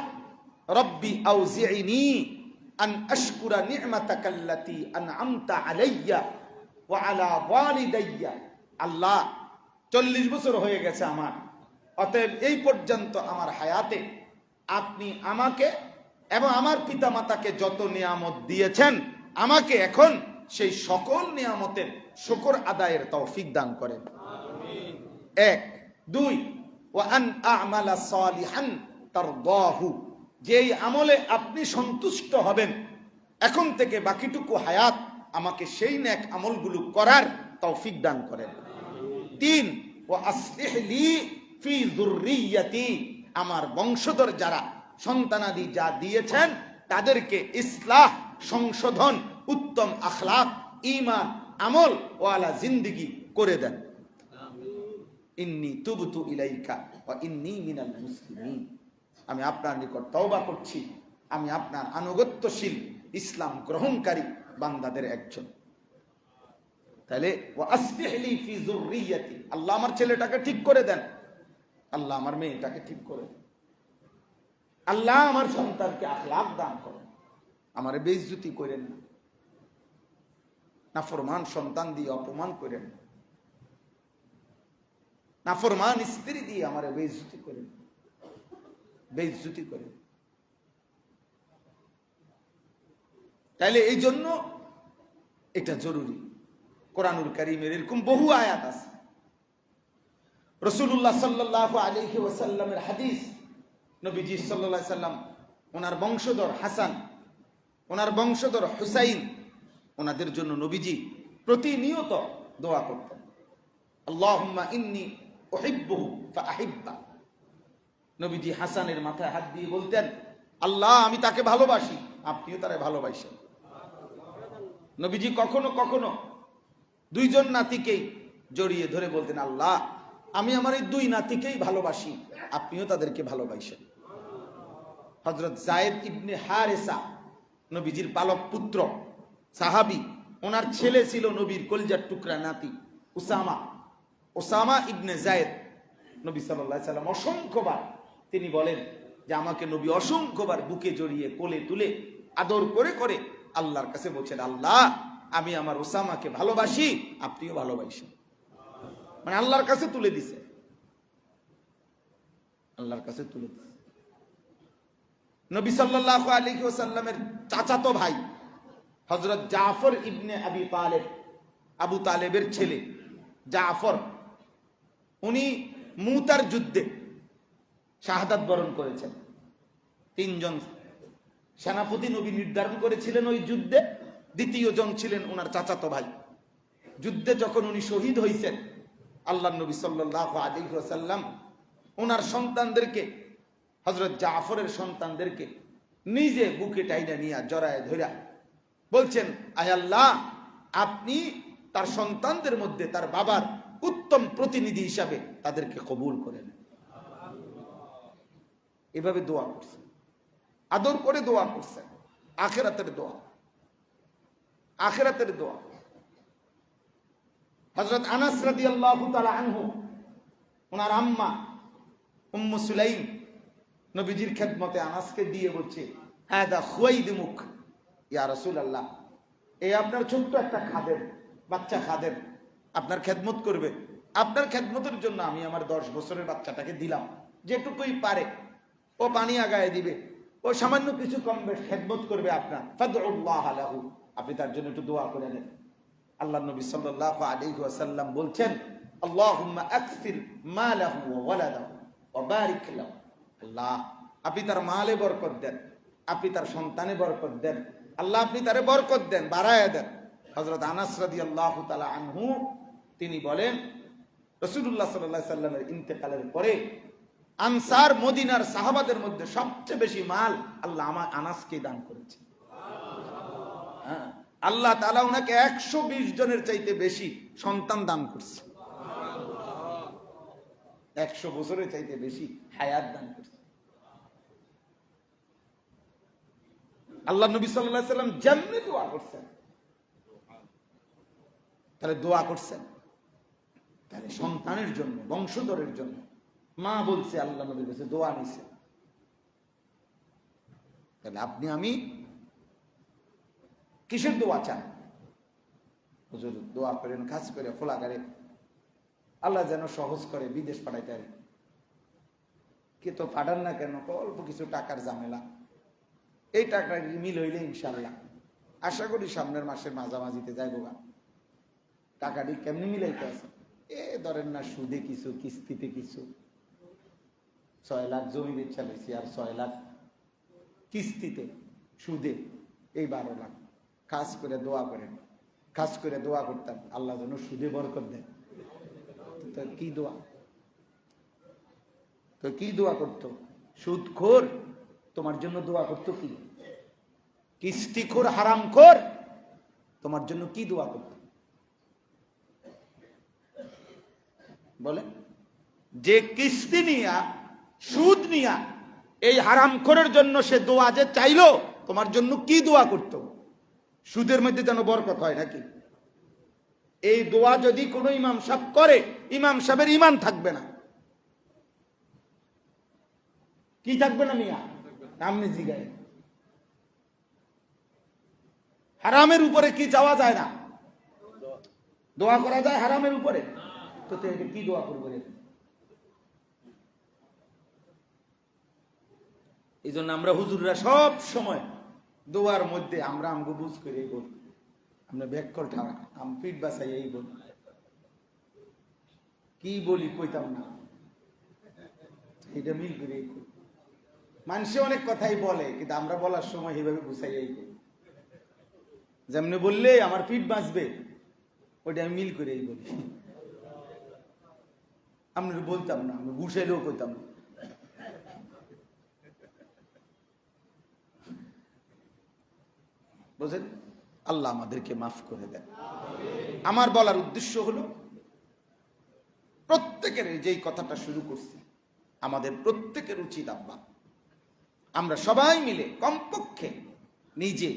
রব্বি আউজিইনি আন আশকুরা নি'মাতাকাল্লাতী আন'আমতা আলাইয়া ওয়া আলা ওয়ালিদাইয়া। আল্লাহ 40 বছর হয়ে গেছে আমার, অতএব এই পর্যন্ত আমার হায়াতে আপনি আমাকে এবং আমার পিতামাতাকে যত নিয়ামত দিয়েছেন, আমাকে এখন সেই সকল নিয়ামতের শুকর আদায়ের তৌফিক দান করেন। আমিন। 1 2 ওয়া আন আ'মালা সালিহান তারদাহু, যেই আমলে আপনি সন্তুষ্ট হবেন, এখন থেকে বাকিটুকু হায়াত আমাকে সেই নেক আমলগুলো করার তৌফিক দান করেন। 3 ওয়া আসলিহ লি ফি যুররিয়াতি, আমার বংশধর যারা সন্তানাদি যা দিয়েছেন তাদেরকে ইসলাহ, সংশোধন, উত্তম আখলাক, ঈমান, আমল ওয়ালা জিন্দেগি করে দেন। ইন্নী তুবতু ইলাইকা ওয়া ইন্নী মিনাল মুসলিমিন, আমি আপনার নিকট তওবা করছি, আমি আপনার আনুগত্যশীল ইসলাম গ্রহণকারী বান্দাদের একজন। তাহলে ওয়া আসলিহ লি ফি যুররিয়াতি, আল্লাহ আমার ছেলেটাকে ঠিক করে দেন, আল্লাহ আমার মেয়েটাকে ঠিক করে দেন, আল্লাহ আমার সন্তানকে আখলাক দান করেন, আমারে বেইজ্জতি করেন না, নাফরমান সন্তান দিয়ে অপমান করেন না, নাফরমান স্ত্রী দিয়ে আমারে বেইজ্জতি করেন, বেইজ্জতি করেন। তাইলে এই জন্য এটা জরুরি। কোরআনুল কারীমের এরকম বহু আয়াত আছে। রাসূলুল্লাহ সাল্লাল্লাহু আলাইহি ওয়াসাল্লামের হাদিস, নবীজি সাল্লাল্লাহু আলাইহি সাল্লাম ওনার বংশধর হাসান, ওনার বংশধর হুসাইন, ওনাদের জন্য নবীজি প্রতিনিয়ত দোয়া করতেন, আল্লাহুম্মা ইন্নী উহিব্বুহু ফাআহিব্বা। নবীজি হাসানের মাথায় হাত দিয়ে বলতেন, আল্লাহ আমি তাকে ভালোবাসি, আপনিও তারে ভালোবাসেন। নবীজি কখনো কখনো 2 জন নাতিকেই জড়িয়ে ধরে বলতেন, আল্লাহ আমি আমার এই 2 নাতিকেই ভালোবাসি, আপনিও তাদেরকে ভালোবাসেন। হযরত যায়েদ ইবনে হারেসা, নবীজির পালক পুত্র সাহাবী, ওনার ছেলে ছিল নবীর কলিজার টুকরা নাতি উসামা, ওসামা ইবনে যায়েদ। নবী সাল্লাল্লাহু আলাইহি সাল্লাম অসংখ্যবার তিনি বলেন যে আমাকে নবী অসংখ্যবার বুকে জড়িয়ে কোলে তুলে আদর করে করে আল্লাহর কাছে বলছেন, আল্লাহ আমি আমার ওসামাকে ভালোবাসি, আপনিও ভালোবাসেন। মানে আল্লাহর কাছে তুলে দিছে, আল্লাহর কাছে তুলে দিছে। নবী সাল্লাল্লাহু আলাইহি ওয়াসাল্লামের চাচাতো ভাই হযরত জাফর ইবনে আবি তালেব, আবু তালেবের ছেলে জাফর, উনি মুতার যুদ্ধে শাহাদাত বরণ করেছেন। 3 জন সেনাপতি নবী নির্ধারণ করেছিলেন ওই যুদ্ধে, দ্বিতীয় জন ছিলেন ওনার চাচাতো ভাই। যুদ্ধে যখন উনি শহীদ হয়েছেন, আল্লাহর নবী সাল্লাল্লাহু আলাইহি ওয়াসাল্লাম ওনার সন্তানদেরকে, হযরত জাফরের সন্তানদেরকে নিজে বুকে টাইনা নিয়ে জড়ায় ধইরা বলছেন, আয় আল্লাহ আপনি তার সন্তানদের মধ্যে তার বাবার উত্তম প্রতিনিধি হিসাবে তাদেরকে কবুল করেন। এভাবে দোয়া করছেন, আদর করে দোয়া করছেন, আখিরাতের দোয়া, আখিরাতের দোয়া। হযরত আনাস রাদিয়াল্লাহু তাআলা আনহু, ওনার আম্মা উম্মু সুলাইম নবীজির খেদমতে আনাসকে দিয়ে বলছে, হাদা খুয়াইদুমুক ইয়া রাসূলুল্লাহ, এই আপনার ছোট্ট একটা খাদেম, বাচ্চা খাদেম আপনার খেদমত করবে, আপনার খেদমতের জন্য আমি আমার 10 বছরের বাচ্চাটাকে দিলাম, যেটুকুই পারে ও পানি আগায় দিবে, ও সামান্য কিছু কম বেশ খেদমত করবে আপনার, ফাদউল্লাহ লাহু, আপনি তার জন্য একটু দোয়া করে নেন। আল্লাহ নবী সাল্লাল্লাহু আলাইহি ওয়াসাল্লাম বলছেন, আল্লাহুম্মা আকসির মালাহু ওয়া ওয়ালাদাহু ওয়া বারিক লাহু, আল্লাহ আপনি তার মালে বরকত দেন, আপনি তার সন্তানে বরকত দেন, আল্লাহ আপনি তারে বরকত দেন, বাড়ায়া দেন। হযরত আনাস রাদিয়াল্লাহু তাআলা আনহু তিনি বলেন, রাসূলুল্লাহ সাল্লাল্লাহু আলাইহি সাল্লামের ইন্তেকালের পরে আনসার মদিনার সাহাবাদের মধ্যে সবচেয়ে বেশি মাল আল্লাহ আমার আনাসকে দান করেছে। হ্যাঁ, আল্লাহ তাআলা ওনাকে 120 জনের চাইতে বেশি সন্তান দান করছে, 100 বছরের চাইতে বেশি হায়াত দান করছে। আল্লাহ নবী সাল্লাল্লাহু আলাইহি সাল্লাম যেমনি দোয়া করছেন, তাহলে দোয়া করছেন তাহলে সন্তানের জন্য, বংশধরের জন্য। মা বলছে আল্লাহ নবীর কাছে দোয়া নিছে, তাহলে আপনি আমি কিসের দোয়া চান? হুজুর দোয়া করেন কাজ করে ফোলাগারে আল্লাহ যেন সহজ করে বিদেশ পাঠাইতে পারে। কে তো পাঠান না কেন? অল্প কিছু টাকার ঝামেলা, এই টাকা মিল হইলে ইনশাল্লাহ আশা করি সামনের মাসের মাঝামাঝিতে যাইব। টাকাটি কেমনি মিলাইতে আছে? ধরেন না সুদে কিছু, কিস্তিতে কিছু। 6 লাখ জমি বেচা লইছি, আর 6 লাখ কিস্তিতে সুদে, এই 12 লাখ। কাজ করে দোয়া করেন, কাজ করে দোয়া করতাম আল্লাহ যেন সুদে বরকত দেন। তো কি দোয়া, তো কি দোয়া করতো? সুদখোর তোমার জন্য দোয়া করতো কি? কিস্তিখোর হারামখোর তোমার জন্য কি দোয়া করতো? বলে যে কিস্তি নিয়া, সুদ নিয়া এই হারামখোরের জন্য সে দোয়া যে চাইলো, তোমার জন্য কি দোয়া করতো? সুদের মধ্যে যেন বরকত হয় নাকি? এই দোয়া যদি কোনো ইমাম সাহেব করে, ইমাম সাহেবের ঈমান থাকবে না। কি থাকবে না মিয়া? আপনি জিগায় হারামের উপরে কি চাওয়া যায় না? দোয়া করা যায় হারামের উপরে? তো এটা কি দোয়া করবো? এই জন্য আমরা হুজুররা সব সময় দোয়ার মধ্যে আমরা আমগো বুঝ করে বলি, আমরা ব্যাককল ঠাড়া আম পিঠ বাসাই এই বলি, কি বলি কইতাম না, এটা মিল করে। মানুষে অনেক কথাই বলে, কিন্তু আমরা বলার সময় এইভাবে বুঝাইয়াই করি, যেমনি বললে আমার পিঠ বাঁচবে ওইটা আমি মিল করেই বলি। আমরা বলতাম না, আমরা বুঝাইলেও কইতাম না। বুঝলেন? আল্লাহ আমাদেরকে মাফ করে দেন। আমার বলার উদ্দেশ্য হলো, প্রত্যেকের যেই কথাটা শুরু করছি, আমাদের প্রত্যেকের উচিত আব্বা আমরা সবাই মিলে কমপক্ষে নিজে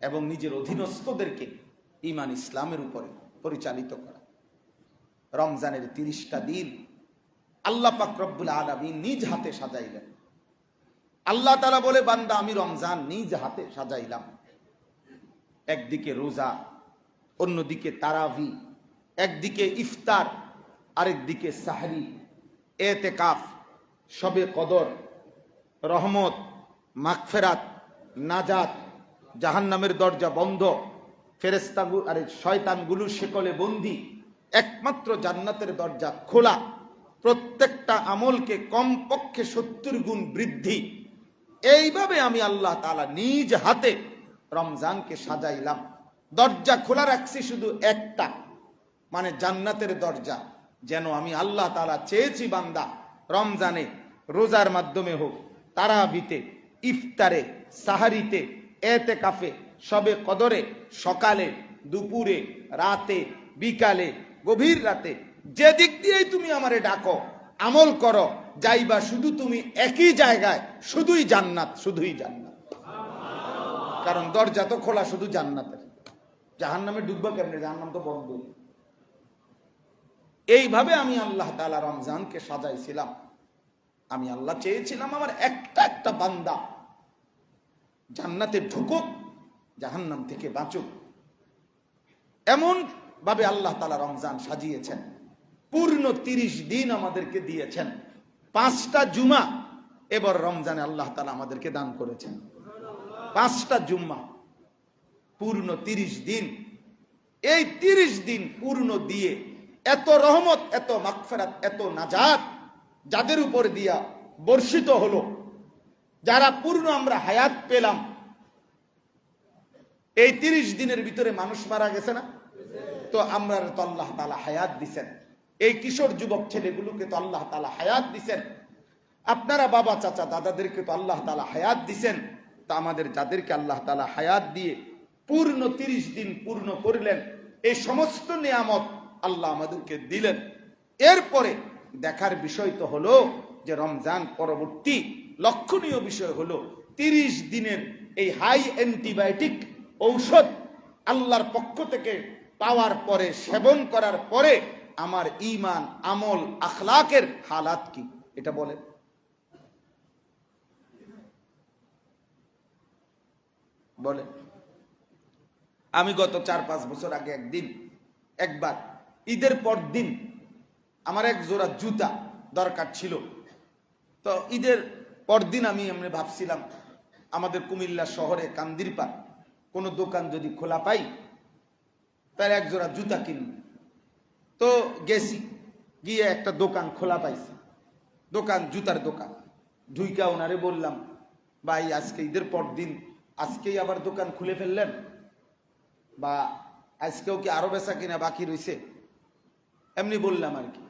এবং নিজের অধীনস্থদেরকে ঈমান ইসলামের উপরে পরিচালিত করা। রমজানের 30টা দিন আল্লাহ পাক রব্বুল আলামিন নিজ হাতে সাজাইলেন। আল্লাহ তাআলা বলে, বান্দা আমি রমজান নিজ হাতে সাজাইলাম। একদিকে রোজা, অন্যদিকে তারাবি, একদিকে ইফতার, আরেকদিকে সাহরি, এতেকাফ, শবে কদর, রহমত, মাগফিরাত, নাজাত, জাহান্নামের দরজা বন্ধ, ফেরেশতাগুলো আরে শয়তানগুলো শেকলে বন্দী, একমাত্র জান্নাতের দরজা খোলা, প্রত্যেকটা আমলকে কমপক্ষে 70 গুণ বৃদ্ধি। এইভাবে আমি আল্লাহ তাআলা নিজ হাতে রমজানকে সাজাইলাম। দরজা খোলা রাখছি শুধু একটা, মানে জান্নাতের দরজা। যেন আমি আল্লাহ তাআলা চেয়েছি বান্দা রমজানে রোজার মাধ্যমে হোক, তারাবিতে, ইফতারে, সাহারিতে, এতেকাফে, শবে কদরে, সকালে, দুপুরে, রাতে, বিকালে, গভীর রাতে, যে দিক দিয়েই তুমি আমারে ডাকো, আমল করো, যাইবা শুধু তুমি একই জায়গায়, শুধুই জান্নাত, শুধুই জান্নাত। কারণ দরজা তো খোলা শুধু জান্নাতের, জাহান্নামে ঢুকবা কেমনে? জাহান্নাম তো বন্ধ। এইভাবে আমি আল্লাহ তাআলা রমজানকে সাজাইছিলাম। আমি আল্লাহ চেয়েছিলাম আমার একটা একটা বান্দা জান্নাতে ঢুকুক, জাহান্নাম থেকে বাঁচুক। এমন ভাবে আল্লাহ তাআলা রমজান সাজিয়েছেন। পূর্ণ 30 দিন আমাদেরকে দিয়েছেন। 5টা জুমা এবার রমজানে আল্লাহ তাআলা আমাদেরকে দান করেছেন। 5টা জুম্মা, পূর্ণ 30 দিন। এই 30 দিন পূর্ণ দিয়ে এত রহমত, এত মাগফিরাত, এত নাজাত যাদের উপর দিয়া বর্ষিত হলো, যারা পূর্ণ আমরা হায়াত পেলাম, এই 30 দিনের ভিতরে মানুষ মারা গেছে না? তো আমরা তো আল্লাহ তাআলা হায়াত দিছেন। এই কিশোর যুবক ছেলেগুলোকে তো আল্লাহ তাআলা হায়াত দিছেন। আপনারা বাবা চাচা দাদাদেরকে তো আল্লাহ তাআলা হায়াত দিছেন। তা আমাদের যাদেরকে আল্লাহ তাআলা হায়াত দিয়ে পূর্ণ 30 দিন পূর্ণ করলেন, এই সমস্ত নিয়ামত আল্লাহ আমাদেরকে দিলেন। এরপরে দেখার বিষয় তো হলো যে রমজান পরবর্তী লক্ষণীয় বিষয় হলো 30 দিনের এই হাই অ্যান্টিবায়োটিক ঔষধ আল্লাহর পক্ষ থেকে পাওয়ার পরে, সেবন করার পরে আমার ঈমান, আমল, আখলাকের হালাত কি, এটা বলেন। বলে আমি গত 4-5 বছর আগে একবার ঈদের পর দিন আমার এক জোড়া জুতা দরকার ছিল। তো ঈদের পর দিন আমি ভাবছিলাম আমাদের কুমিল্লা শহরে কান্দিরপা কোনো দোকান যদি খোলা পাই তার এক জোড়া জুতা কিনব। তো গেছি, গিয়ে একটা দোকান খোলা পাইছি, দোকান, জুতার দোকান। ঢুইকা ওনারে বললাম, ভাই আজকে ঈদের পর দিন, আজকেই আবার দোকান খুলে ফেললেন, বা আজকেও কি আরো বেচা কিনা বাকি রয়েছে, এমনি বললাম আর কি।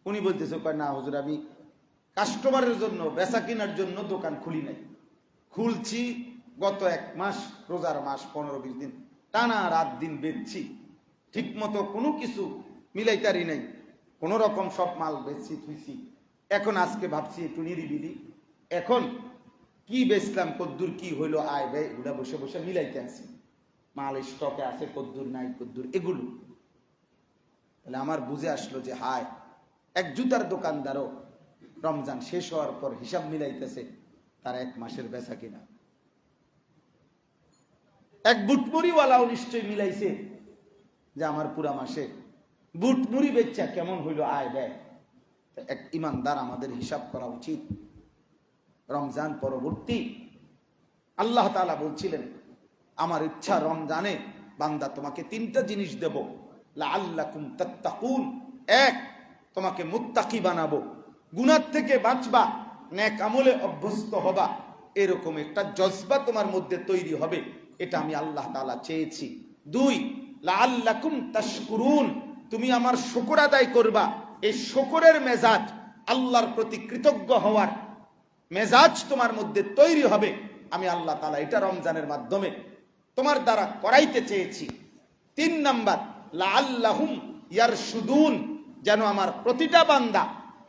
উনি বলতেছে, না হুজুর, আমি কাস্টমারের জন্য, বেচা কিনার জন্য দোকান খুলি নাই, খুলছি গত 1 মাস, রোজার মাস, 15-20 দিন টানা রাত দিন বেচছি, ঠিক মতো কোনো কিছু মিলাইতারি নাই, কোন রকম সব মাল বেচছি থুইছি। এখন আজকে ভাবছি একটু নিরিবিলি, এখন কি বেচলাম, কদ্দুর কি হইলো, আয় ব্যয় এগুলা বসে বসে মিলাইতে আছি, মাল স্টকে আছে কদ্দুর নাই কদ্দুর, এগুলো। তাহলে আমার বুঝে আসলো যে হায়, এক জুতার দোকানদারও রমজান শেষ হওয়ার পর হিসাব মিলাইতেছে তার 1 মাসের বেচা কিনা। এক বুটমুড়িওয়ালাও নিশ্চয় মিলাইছে যে আমার পুরা মাসে বুটমুড়ি বেচা কেমন হইলো, আয় ব্যয়। এক ইমানদার আমাদের হিসাব করা উচিত। রমজান পরবর্তী আল্লাহ তাআলা বলছিলেন, আমার ইচ্ছা রমজানে বান্দা তোমাকে 3টা জিনিস দেব, লাআল্লাকুম তাত্তাকুন। 1, তোমাকে মুত্তাকি বানাবো, গুনাহ থেকে বাঁচবা, নেক আমলে অভ্যস্ত হবা, এরকম একটা জজবা তোমার মধ্যে তৈরি হবে, এটা আমি আল্লাহ তাআলা চেয়েছি। 2, লাআল্লাকুম তাশকুরুন, তুমি আমার শুকর আদায় করবা, এই শুকরের মেজাজ, আল্লাহর প্রতি কৃতজ্ঞ হওয়ার মেজাজ তোমার মধ্যে তৈরি হবে, আমি আল্লাহ তাআলা এটা রমজানের মাধ্যমে তোমার দ্বারা করাইতে চেয়েছি। 3 নাম্বার, লাআল্লাহুম ইয়ারশুদুন, যেন আমার প্রতিটা বান্দা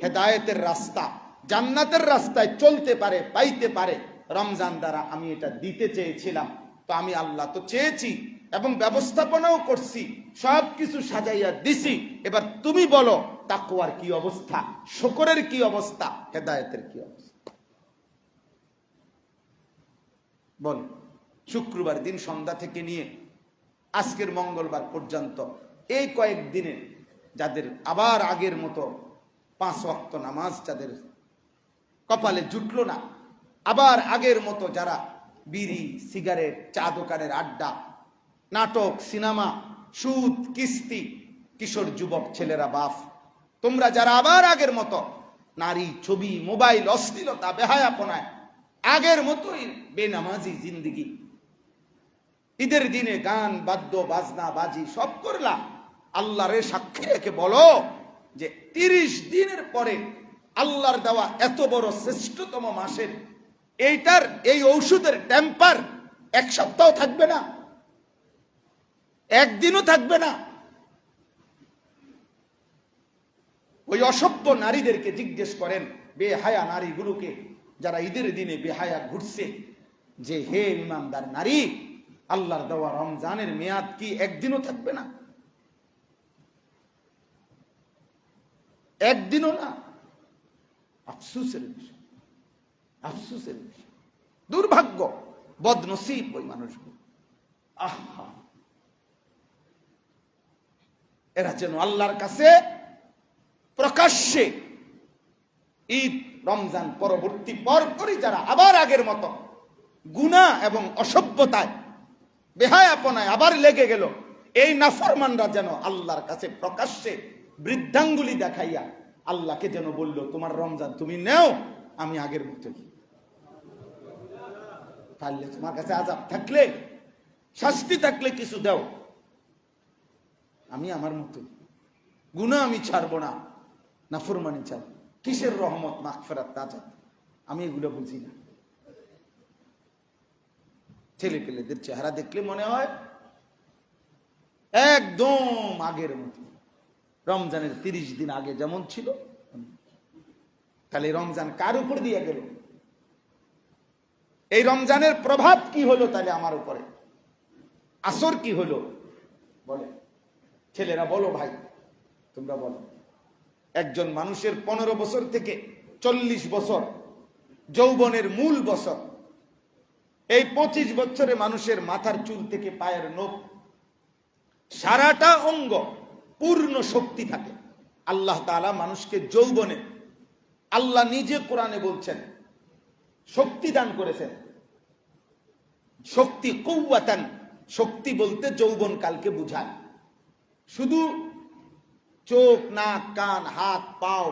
হেদায়েতের রাস্তা, জান্নাতের রাস্তায় চলতে পারে, পাইতে পারে, রমজান দ্বারা আমি এটা দিতে চেয়েছিলাম। তো আমি আল্লাহ তো চেয়েছি এবং ব্যবস্থাপনাও করছি, সবকিছু সাজাইয়া দিছি। এবার তুমি বলো তাকওয়ার কি অবস্থা, শুকরের কি অবস্থা, হেদায়েতের কি অবস্থা? বল। শুক্রবার দিন সন্ধ্যা থেকে নিয়ে আজকের মঙ্গলবার পর্যন্ত এই কয়েকদিনে যাদের আবার আগের মতো 5 ওয়াক্ত নামাজ যাদের কপালে জুটলো না, আবার আগের মতো যারা বিড়ি, সিগারেট, চা দোকানের আড্ডা, নাটক, সিনেমা, সুদ, কিস্তি, কিশোর যুবক ছেলেরা, বাপ, তোমরা যারা আবার আগের মতো নারী, ছবি, মোবাইল, অশ্লীলতা, বেহায়াপনায় আগের মতোই বেনামাজি জিন্দিগি, ঈদের দিনে গান, বাদ্য, বাজনা, বাজি সব করলাম, আল্লাহরে সাক্ষী রেখে বলো যে 30 দিনের পরে আল্লাহর দেওয়া এত বড় শ্রেষ্ঠতম মাসের এইটার এই ঔষধের টেম্পার 1 সপ্তাহ থাকবে না, 1 দিনও থাকবে না। ওই অসভ্য নারীদেরকে জিজ্ঞেস করেন, বেহায়া নারীগুলোকে যারা ঈদের দিনে বেহায়া ঘুরছে, যে হে ইমানদার নারী, আল্লাহর দেওয়া রমজানের মেয়াদ কি 1 দিনও থাকবে না? 1 দিনও না। আফসোসের বিষয়, আফসোসের বিষয়, দুর্ভাগ্য, বদনসিব ওই মানুষগুলো। আহা, এরা যেন আল্লাহর কাছে প্রকাশ্যে ঈদ রমজান পরবর্তী পরপরই যারা আবার আগের মতো গুনাহ এবং অসভ্যতায়, বেহায়াপনায় আবার লেগে গেল, এই নাফরমানরা যেন আল্লাহর কাছে প্রকাশ্যে বৃদ্ধাঙ্গুলি দেখাইয়া আল্লাহকে যেন বলল, তোমার রমজান তুমি নেও, আমি আগের মতো। পারলে তোমার কাছে আযাব থাকলে, শাস্তি থাকলে কিছু দাও, আমি আমার মতো গুনাহ আমি ছাড়বো না, নাফরমানি ছাড়ব। কিসের রহমত, মাগফিরাত, আযাব? আমি এগুলো বুঝি না। ছেলে পেলেদের চেহারা দেখলে মনে হয় একদম আগের মতো, রমজানের 30 দিন আগে যেমন ছিল। তাহলে রমজান কার উপর দিয়ে গেল? এই রমজানের প্রভাব কি হলো তাহলে আমার উপরে? আসর কি হলো বলে? ছেলেরা বলো, ভাই তোমরা বলো। একজন মানুষের 15 বছর থেকে 40 বছর যৌবনের মূল বছর। এই 25 বছরে মানুষের মাথার চুল থেকে পায়ের নখ, সারাটা অঙ্গ পূর্ণ শক্তি থাকে। আল্লাহ তাআলা মানুষকে যৌবনে, আল্লাহ নিজে কোরআনে বলছেন, শক্তি দান করেছেন। শক্তি কুওয়াতান, শক্তি বলতে যৌবন কালকে বুঝায়। শুধু চোখ, নাক, কান, হাত, পাও,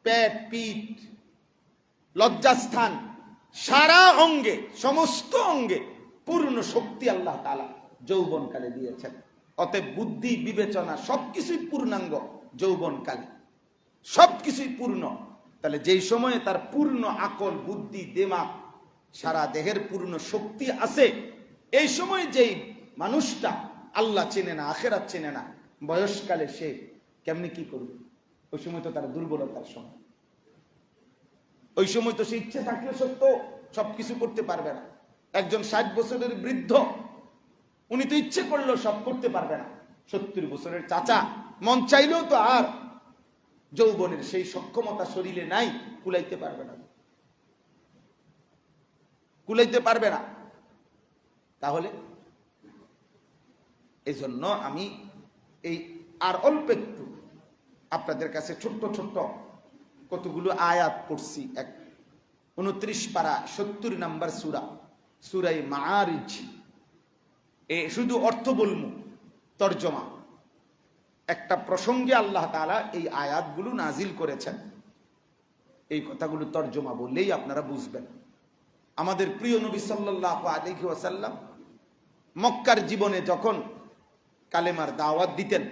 পেট, পিঠ, লজ্জাস্থান, সারা অঙ্গে, সমস্ত অঙ্গে পূর্ণ শক্তি আল্লাহ তাআলা যৌবনকালে দিয়েছেন। অতএব বুদ্ধি, বিবেচনা সবকিছুই পূর্ণাঙ্গ যৌবনকালে, সবকিছুই পূর্ণ। তাহলে যেই সময়ে তার পূর্ণ আকল, বুদ্ধি, দিমাগ, সারা দেহের পূর্ণ শক্তি আছে, এই সময় যেই মানুষটা আল্লাহ চেনে না, আখিরাত চেনে না, বয়সকালে সে কেমনি কি করবে? ওই সময় তো তার দুর্বলতার সময়। ওই সময় তো সে ইচ্ছে থাকলে সত্য সবকিছু করতে পারবে না। একজন 60 বছরের বৃদ্ধ, উনি তো ইচ্ছে করলেও সব করতে পারবে না। 70 বছরের চাচা মন চাইলেও তো আর যৌবনের সেই সক্ষমতা শরীরে নাই, কুলাইতে পারবে না, কুলাইতে পারবে না। তাহলে এই জন্য আমি এই আর অল্প একটু আপনাদের কাছে ছোট্ট ছোট্ট কতগুলো আয়াত পড়ছি। 29 পারা 70 নম্বর সূরা, সূরায়ে মাআরিজ। শুধু অর্থ বলবো, তরজমা। একটা প্রসঙ্গে আল্লাহ তাআলা এই আয়াতগুলো নাজিল করেছেন। এই কথাগুলো তরজমা বললেই আপনারা বুঝবেন। আমাদের প্রিয় নবী সাল্লাল্লাহু আলাইহি ওয়াসাল্লাম মক্কার জীবনে যখন কালেমার দাওয়াত দিতেন,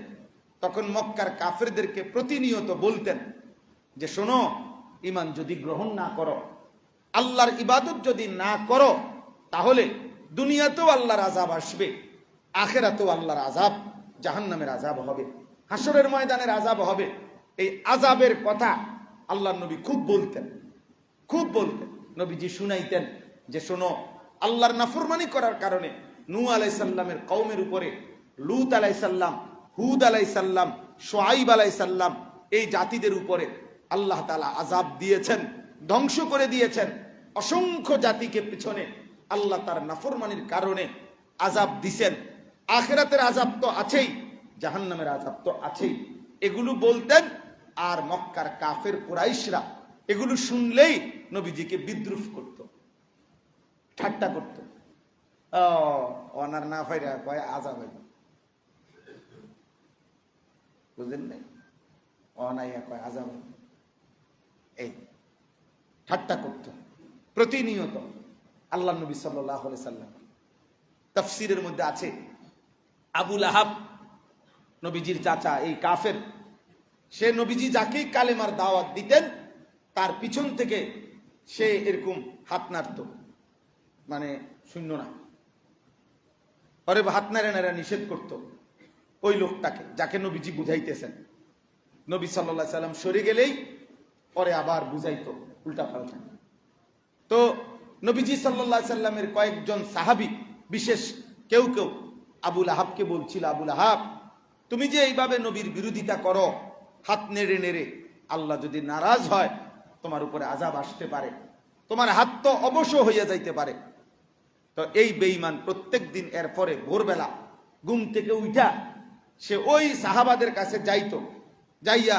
তখন মক্কার কাফেরদেরকে প্রতিনিয়ত বলতেন যে শোনো, ঈমান যদি গ্রহণ না করো, আল্লাহর ইবাদত যদি না করো, তাহলে দুনিয়াতেও আল্লাহর আযাব আসবে, আখিরাতেও আল্লাহর আযাব, জাহান্নামের আযাব হবে, হাসরের ময়দানের আযাব হবে। এই আযাবের কথা আল্লাহর নবী খুব বলতেন, খুব বলতেন। নবীজি শুনাইতেন যে শোনো, আল্লাহর নাফরমানি করার কারণে নূহ আলাইহিস সালামের কওমের উপরে লূত আলাইহিস সালাম, হুদ আলাইহিস সালাম, শুআইব আলাইহিস সালাম, এই জাতিদের উপরে আল্লাহ তাআলা আযাব দিয়েছেন, ধ্বংস করে দিয়েছেন। অসংখ্য জাতিকে পিছনে আল্লাহ তার নাফরমানির কারণে আযাব দিছেন। আখিরাতের আযাব তো আছেই, জাহান্নামের আযাব তো আছেই। এগুলো বলতেন। আর মক্কার কাফের কুরাইশরা এগুলো শুনলেই নবীজিকে বিদ্রুপ করত, ঠাট্টা করত। ওনার না ফাইরা কয় আযাব হবে, বুঝলেন না? অনাইয়া কয় আযাব হবে, এই ঠাট্টা করত প্রতিনিয়ত। আল্লাহ নবী সাল্লাল্লাহু আলাইহি সাল্লাম তাফসীরের মধ্যে আছে, আবু লাহাব নবীজির চাচা, এই কাফের, সে নবীজি যাকেই কালেমার দাওয়াত দিতেন তার পিছন থেকে সে এরকম হাত নাড়ত, মানে শূন্য না, পরে হাত নাড়ে নাড়ে নিষেধ করত ওই লোকটাকে যাকে নবীজি বুঝাইতেছেন। নবী সাল্লাল্লাহু আলাইহি সাল্লাম সরে গেলেই পরে আবার বুঝাইতো উল্টা পাল্টা। তো নবীজি সাল্লাল্লাহু আলাইহি সাল্লামের কয়েকজন সাহাবী, বিশেষ কেউ কেউ আবু লাহাবকে বলছিল, আবু লাহাব, তুমি যে এইভাবে নবীর বিরোধিতা করো হাত নেড়ে নেড়ে, আল্লাহ যদি নারাজ হয় তোমার উপরে আযাব আসতে পারে, তোমার হাত তো অবশ্য হইয়া যাইতে পারে। তো এই বেঈমান প্রত্যেক দিন এরপরে ভোরবেলা ঘুম থেকে উঠা সে ওই সাহাবাদের কাছে যাইতো, যাইয়া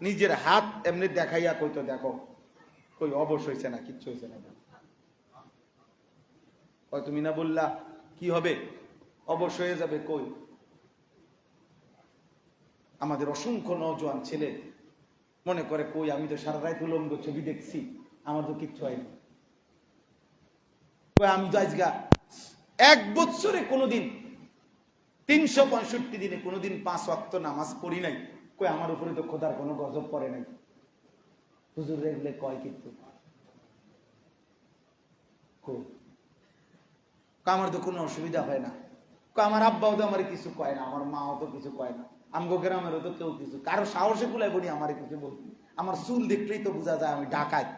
নিজের হাত এমনি দেখাইয়া কইতো, দেখো কই অবশ্য হয়েছে না, কিচ্ছু হয়েছে না। তুমি না বললা কি হবে, অবশ্য হয়ে যাবে, কই? আমাদের অসংখ্য নওজোয়ান ছেলে মনে করে কই আমি তো সারা রাত উলঙ্গ ছবি দেখছি, আমার তো কিচ্ছু হয়নি। আমি তো আজকা 1 বছরে কোনোদিন 365 দিনে কোনোদিন 5 ওয়াক্ত নামাজ পড়ি নাই। কই আমার উপরে তো খোদার কোনো গজব পড়ে নাই। হুজুর রেগলে কয় কিন্তু আমার তো কোনো অসুবিধা হয় না। আমার আব্বাও তো আমার কিছু কয় না, আমার মাও তো কিছু কয় না, আমগো গ্রামেরও তো কেউ কিছু, কারো সাহসে কুলাই বলি আমার কিছু বলতে। আমার চুল দেখলেই তো বোঝা যায় আমি ডাকাত,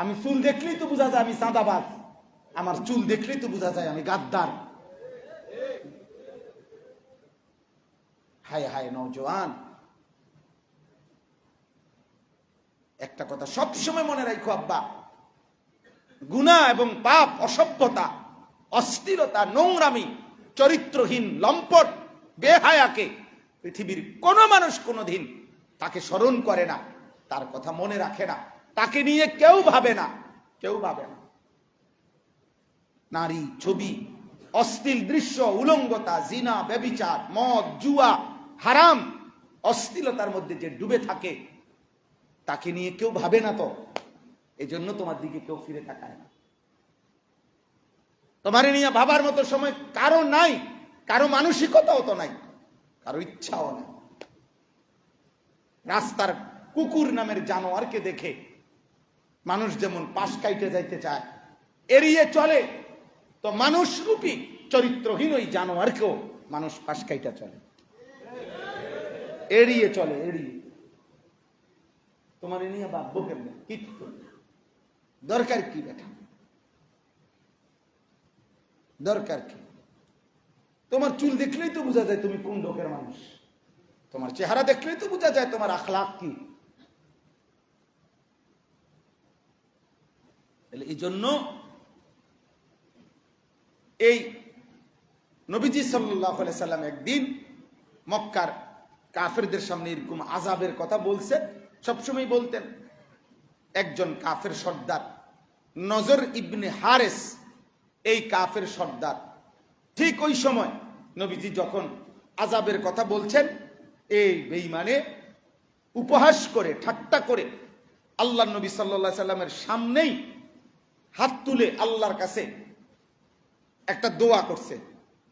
আমি চুল দেখলেই তো বোঝা যায় আমি চাঁদাবাজ, আমার চুল দেখলেই তো বোঝা যায় আমি গাদ্দার। হায় হায় নওজোয়ান, একটা কথা সবসময় মনে রাখো আব্বা, গুনাহ এবং পাপ, অসভ্যতা, অস্থিরতা, নোংরামি, চরিত্রহীন, লম্পট, বেহায়াকে পৃথিবীর কোন মানুষ কোনদিন তাকে স্মরণ করে না, তার কথা মনে রাখে না, তাকে নিয়ে কেউ ভাবে না, কেউ ভাবে না। নারী, ছবি, অশ্লীল দৃশ্য, উলঙ্গতা, জিনা, ব্যভিচার, মদ, জুয়া, হারাম, অশ্লীলতার মধ্যে যে ডুবে থাকে তাকে নিয়ে কেউ ভাবে না। তো এই জন্য তোমার দিকে কেউ ফিরে তাকায় না। তোমার নিয়ে ভাবার মতো সময় কারো নাই, কারো মানসিকতাও তো নাই, কারো ইচ্ছাও নাই। রাস্তার কুকুর নামের জানোয়ারকে দেখে মানুষ যেমন পাশ কাইটে যাইতে চায়, এড়িয়ে চলে, তো মানুষ রূপী চরিত্রহীন ওই জানোয়ারকেও মানুষ পাশ কাইটা চলে, এড়িয়ে চলে, এড়িয়ে। তোমার নিয়ে ভাববো কেমন, কি দরকার কি বেটা, দরকার কি? তোমার চুল দেখলেই তো বোঝা যায় তুমি কোন লোকের মানুষ, তোমার চেহারা দেখলেই তো বোঝা যায় তোমার আখলাক কি। এই জন্য এই নবীজি সাল্লাল্লাহু আলাইহি সাল্লাম একদিন মক্কার কাফেরদের সামনে এরকম আযাবের কথা বলছেন, সবসময় বলতেন। একজন কাফের সর্দার নজর ইবনে হারেস, এই কাফের সর্দার, ঠিক ওই সময় নবীজি যখন আযাবের কথা বলছেন, এই বেঈমানে উপহাস করে, ঠাট্টা করে আল্লাহ নবী সাল্লাল্লাহু আলাইহি সাল্লামের সামনেই হাত তুলে আল্লাহর কাছে একটা দোয়া করছে,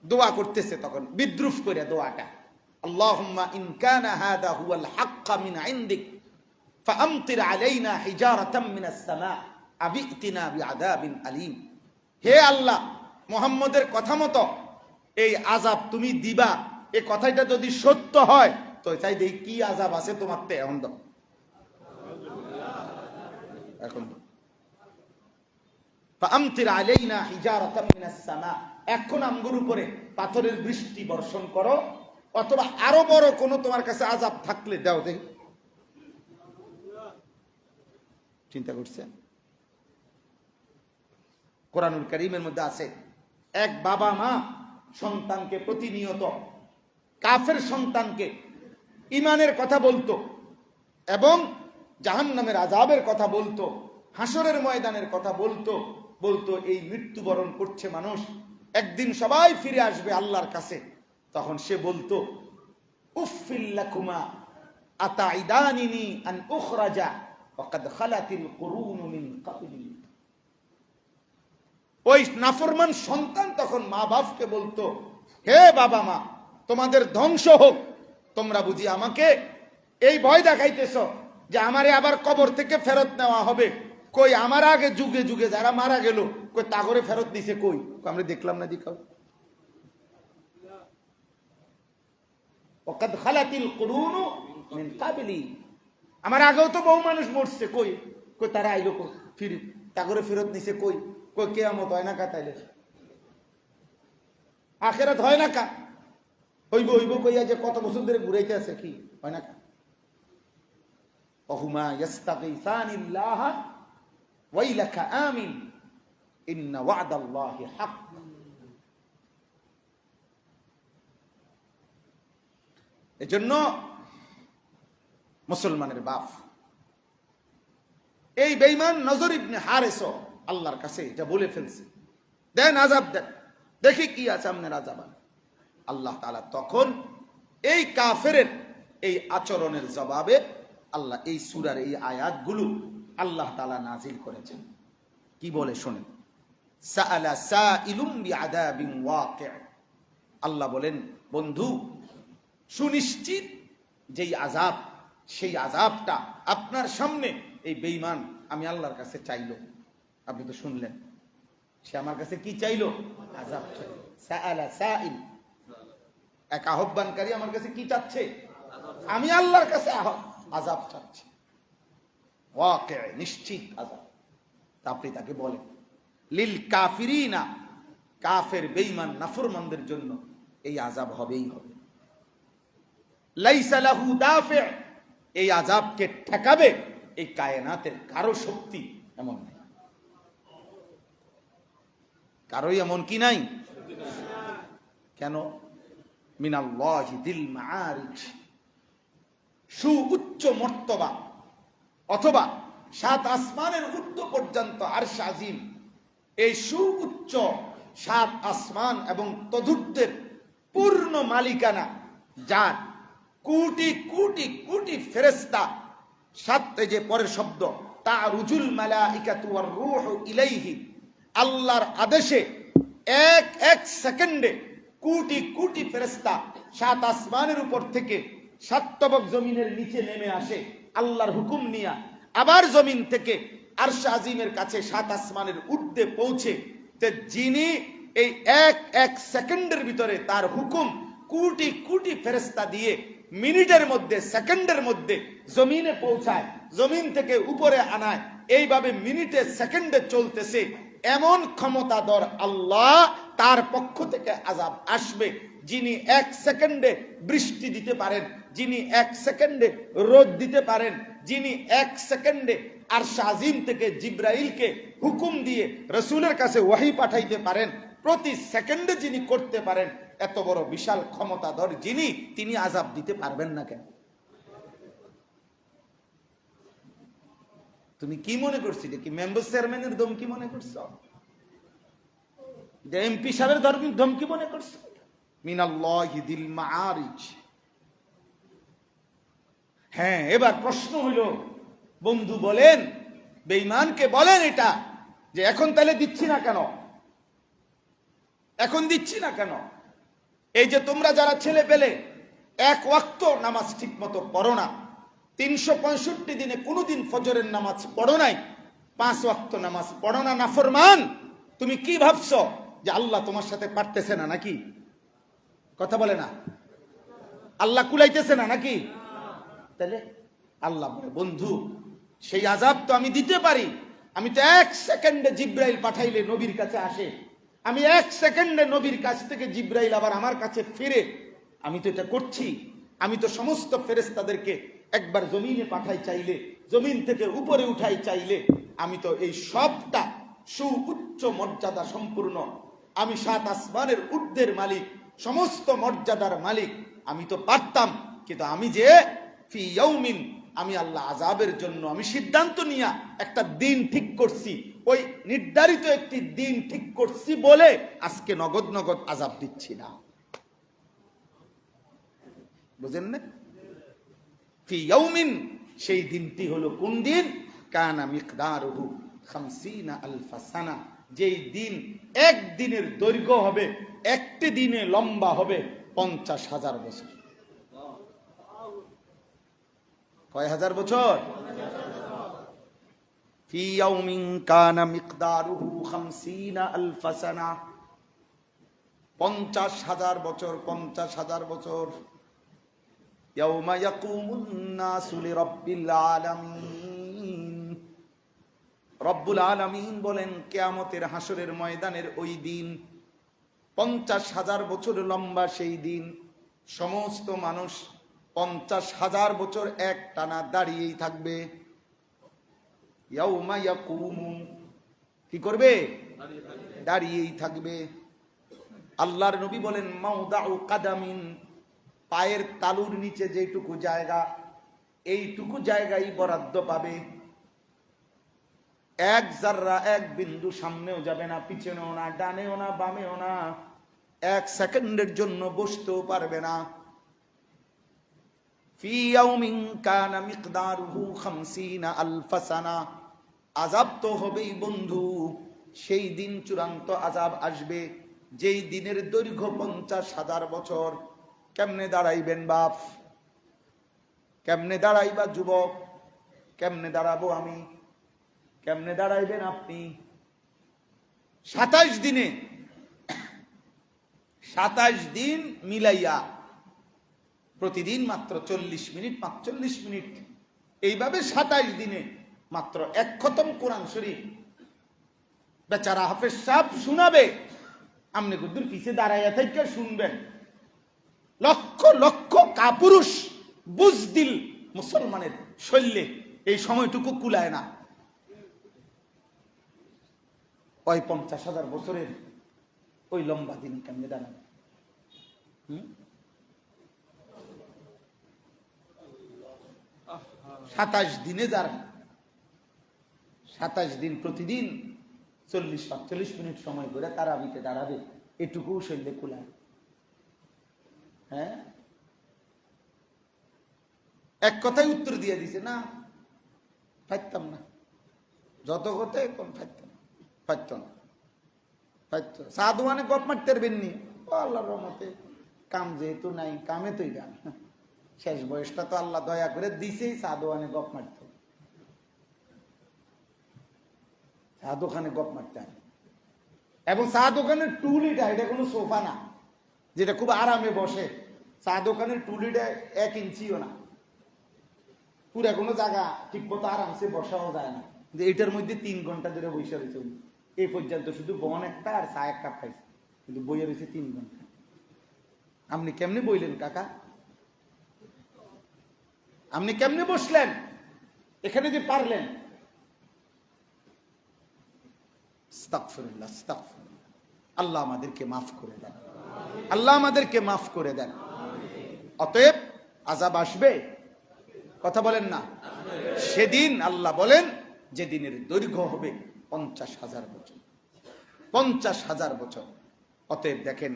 দোয়া করতেছে, তখন বিদ্রুপ করে দোয়াটা, আল্লাহুম্মা ইন কানা হাদা হুয়াল হাক্কা মিন ইনদিক ফাআমতির আলাইনা হিজারাতাম মিনাস সামা আবিতিনা বিআযাবিন আলীম। হে আল্লাহ, মুহাম্মদের কথা মতো এই আযাব তুমি দিবা, এই কথাটা যদি সত্য হয় তো চাই দেই কি আযাব আছে তোমার তে এখন দাও, এখন ফাআমতির আলাইনা হিজারাতাম মিনাস সামা, এখন আমগুর উপরে পাথরের বৃষ্টি বর্ষণ করো, অথবা আরো বড় কোন তোমার কাছে আযাব থাকলে দাও দেই। চিন্তা করছেন? কোরআনুল কারীমের মধ্যে আছে, এক বাবা মা সন্তানকে প্রতিনিয়ত, কাফের সন্তানকে ঈমানের কথা বলতো এবং জাহান্নামের আযাবের কথা বলতো, হাসরের ময়দানের কথা বলতো, বলতো এই মৃত্যুবরণ করছে মানুষ, একদিন সবাই ফিরে আসবে আল্লাহর কাছে। তখন সে বলতো, উফফিল লাকুমা আতাইদানিনি আন উখরাজা ওয়াকাদ খালাতিল কুরুনু মিন ক্বাবলি। ওই নাফরমান সন্তান তখন মা বাপকে বলতো, হে বাবা মা, তোমাদের ধ্বংস হোক, তোমরা বুঝি আমাকে এই ভয় দেখাইতেছ যে আমারে আবার কবর থেকে ফেরত নেওয়া হবে। কই আমার আগে যুগে যুগে যারা মারা গেল, কই তাগরে ফেরত দিছে, কই আমরা দেখলাম না, দেখাও। ওয়াকাদ খালাতিল কুরুনু মিন ক্বাবলি, আমার আগেও তো বহু মানুষ মরছে, কই কই তারা আইলো, কই ফিরে তাগরে ফেরত নিছে, কই কই কিয়ামত হয় না কা, তাইলে আখিরাত হয় না কা, হইব হইব কইয়া যে কত বছর ধরে ঘুরাইতে আছে, কি হয় না কা? ওহুমা ইস্তাগীসানিল্লাহ ওয়াইলাকা আমিন ইন্না ওয়াদাল্লাহি হক। এজন্য মুসলমানের বাপ এই বেঈমান নজর ইবনে হারেস আল্লাহর কাছে এটা বলে ফেলছে, দেন আযাব দেন, দেখি কি আছে আপনার আযাব। আল্লাহ তাআলা তখন এই কাফেরের এই আচরণের জবাবে আল্লাহ এই সূরার এই আয়াতগুলো আল্লাহ তাআলা নাজিল করেছেন। কি বলে শোনেন, সাআলা সাইলুম বিআযাবিন ওয়াকি', আল্লাহ বলেন বন্ধু সুনিশ্চিত যেই আযাব, সেই আযাবটা আপনার সামনে এই বেঈমান আমি আল্লাহর কাছে চাইলো। আপনি তো শুনলেন, সে আমার কাছে কি চাইলো? আযাব চাইলো। সাআলা সাইল, এক আহ্বানকারী আমার কাছে কি চাচ্ছে? আমি আল্লাহর কাছে আযাব চাচ্ছি। ওয়াকি', নিশ্চিত আযাব। আপনি তাকে বলেন লিল কাফিরিনা, কাফের বেঈমান নাফরমানদের জন্য এই আযাব হবেই হবে। লাইসা লাহু দাফি', এই আযাবকে ঠেকাবে এই কায়নাতের কারো শক্তি এমন নাই, কারোই এমন কি নাই। কেন? মিনাল্লাহি দিল মাআরিজ, সুউচ্চ মর্তবা অথবা 7 আসমানের ঊর্ধ্ব পর্যন্ত আরশ আজিম, এই সুউচ্চ 7 আসমান এবং তদূর্ধ্বের পূর্ণ মালিকানা যার, কোটি কোটি কোটি ফেরেশতা, সাথে যে পরের শব্দ তারুজুল মালাইকাতু ওয়ার রূহু ইলাইহি, আল্লাহর আদেশে এক এক সেকেন্ডে কোটি কোটি ফেরেশতা 7 আসমানের উপর থেকে 7 তবক জমিনের নিচে নেমে আসে আল্লাহর হুকুম নিয়ে, আবার জমিন থেকে আরশ আজিমের কাছে 7 আসমানের ঊর্ধ্বে পৌঁছে, তে যিনি এই এক এক সেকেন্ডের ভিতরে তার হুকুম কোটি কোটি ফেরেশতা দিয়ে মিনিটের মধ্যে, সেকেন্ডের মধ্যে জমিনে পৌঁছায়, জমিন থেকে উপরে আনায়, এইভাবে মিনিটে সেকেন্ডে চলতেছে, এমন ক্ষমতাধর আল্লাহ, তার পক্ষ থেকে আযাব আসবে। যিনি 1 সেকেন্ডে বৃষ্টি দিতে পারেন, যিনি 1 সেকেন্ডে রোদ দিতে পারেন, যিনি 1 সেকেন্ডে আরশ আজিম থেকে জিব্রাইলকে হুকুম দিয়ে রাসূলের কাছে ওহী পাঠাইতে পারেন, প্রতি সেকেন্ডে যিনি করতে পারেন, এত বড় বিশাল ক্ষমতাধর যিনি, তিনি আযাব দিতে পারবেন না কেন? তুমি কি মনে করছি, কি মেম্বার চেয়ারম্যানের ধমকি মনে করছো? এমপি সাহেবের ধমকি মনে করছো? মিনাল্লাহি দিল মাআরিজ। হ্যাঁ, এবার প্রশ্ন হইল, বন্ধু বলেন, বেঈমানকে বলেন এটা, যে এখন তাহলে দিচ্ছি না কেন? এখন দিচ্ছি না কেন? এই যে তোমরা যারা ছেলে পেলে 1 ওয়াক্ত নামাজ ঠিক মতো পড়ো না, 365 দিনে কোনোদিন ফজরের নামাজ পড়ো নাই, 5 ওয়াক্ত নামাজ পড়ো না, নাফরমান, তুমি কি ভাবছো যে আল্লাহ তোমার সাথে পারতেছে না নাকি? কথা বলে না, আল্লাহ কুলাইতেছে না নাকি? তাহলে আল্লাহ বলে, বন্ধু সেই আযাব তো আমি দিতে পারি, আমি তো 1 সেকেন্ডে জিব্রাইল পাঠাইলে নবীর কাছে আসে, আমি 1 সেকেন্ডে নবীর কাছ থেকে জিব্রাইল আবার আমার কাছে ফিরে, আমি তো এটা করছি। আমি তো সমস্ত ফেরেশতাদেরকে একবার জমিনে পাঠাই চাইলে, জমিন থেকে উপরে উঠাই চাইলে, আমি তো এই সবটা সুউচ্চ মর্যাদা সম্পূর্ণ, আমি 7 আসমানের ঊর্ধ্বের মালিক, সমস্ত মর্যাদার মালিক, আমি তো পারতাম। কিন্তু আমি যে ফি ইয়াউমিন, আমি আল্লাহ আযাবের জন্য আমি সিদ্ধান্ত নিয়া একটা দিন ঠিক করছি, ওই নির্ধারিত একটি দিন ঠিক করছি বলে আজকে নগদ নগদ আযাব দিচ্ছি না। বুঝেন না? ফি ইয়াউমিন, সেই দিনটি হলো কোন দিন? কানা মিকদারুহু 50 আলফ সানা, যেই দিন এক দিনের দৈর্ঘ্য হবে, একটি দিনে লম্বা হবে 50,000 বছর। কয় হাজার বছর? ফি ইয়াউমিন কানা মিকদারুহু 50 আলফ সানা, 50,000 বছর, 50,000 বছর। ইয়াউমা ইয়াকুমুন নাসু লিরাব্বিল আলামিন, রব্বুল আলামিন বলেন, কিয়ামতের হাসরের ময়দানের ওই দিন 50,000 বছর লম্বা সেই দিন, সমস্ত মানুষ 50,000 বছর এক টানা দাঁড়িয়েই থাকবে। ইয়াউমা ইয়াকুমু, কি করবে? দাঁড়িয়েই থাকবে। আল্লাহর নবী বলেন, মাউদাউ কাদামিন, পায়ের তালুর নিচে যেটুকু জায়গা, এইটুকু জায়গায় বরাদ্দ পাবে। 1 জাররা, 1 বিন্দু সামনেও যাবে না, পিছনেও না, ডানেও না, বামেও না, 1 সেকেন্ডের জন্য বসতেও পারবে না। ফি ইয়াউমিন কানা মিকদারুহু 50 আলফ সানা, আযাব তো হবেই বন্ধু, সেই দিন চূড়ান্ত আযাব আসবে, যেই দিনের দৈর্ঘ্য 50,000 বছর। কেমনে দাঁড়াইবেন বাপ, কেমনে দাঁড়াইবা যুবক, কেমনে দাঁড়াবো আমি, কেমনে দাঁড়াইবেন আপনি? 27 দিনে, 27 দিন মিলাইয়া প্রতিদিন মাত্র 40 মিনিট, মাত্র 40 মিনিট, এইভাবে 27 দিনে মাত্র এক খতম কোরআন শরীফ বেচারা হাফেজ সাহেব শোনাবে। আপনি গুদ্দুর পিছে দাঁড়াইয়া থেকে শুনবেন। লক্ষ লক্ষ কাপুরুষ বুজদিল মুসলমানের শৈল্যে এই সময়টুকু কুলায় না। ওই 50,000 বছরের ওই লম্বা দিন কেমনে দাঁড়াবে? 27 দিনে যার 27 দিন প্রতিদিন 40-45 মিনিট সময় করে তারাবিতে দাঁড়াবে, এটুকু শৈল্যে কুলায়? হ্যাঁ, এক কথায় উত্তর দিয়ে দিছে, না পারতাম না, যত কথাই কম পারতাম, পারত না, পারত। সাধুয়ানে গপ মারতে পারবেন নি, আল্লাহর রহমতে কাম যেহেতু নাই, কামে তুই গান, শেষ বয়সটা তো আল্লাহ দয়া করে দিছেই সাধুয়ানে গপ মারতে, চা দোকানে গপ মারতে হয়। এবং চা দোকানের টুলিটা এটা কোনো সোফা না যেটা খুব আরামে বসে। চা দোকানের টুলিটা 1 ইঞ্চিও না, পুরা কোনো জায়গা ঠিক মতো আরামসে বসাও যায় না। যে এটার মধ্যে 3 ঘন্টা ধরে বসে রয়েছে, এই পর্যন্ত শুধু বন একটা আর চা একটা খাইছে, কিন্তু বইয়ে রয়েছে 3 ঘন্টা। আপনি কেমনে বইলেন কাকা? আপনি কেমনে বসলেন এখানে যে পারলেন? আস্তাগফিরুল্লাহ, আস্তাগফিরুল্লাহ। আল্লাহ আমাদেরকে মাফ করে দেন, আল্লাহ আমাদেরকে মাফ করে দেন। অতএব আযাব আসবে, কথা বলেন না? সেদিন আল্লাহ বলেন যে দিনের দৈর্ঘ্য হবে 50,000 বছর, 50,000 বছর। অতএব দেখেন,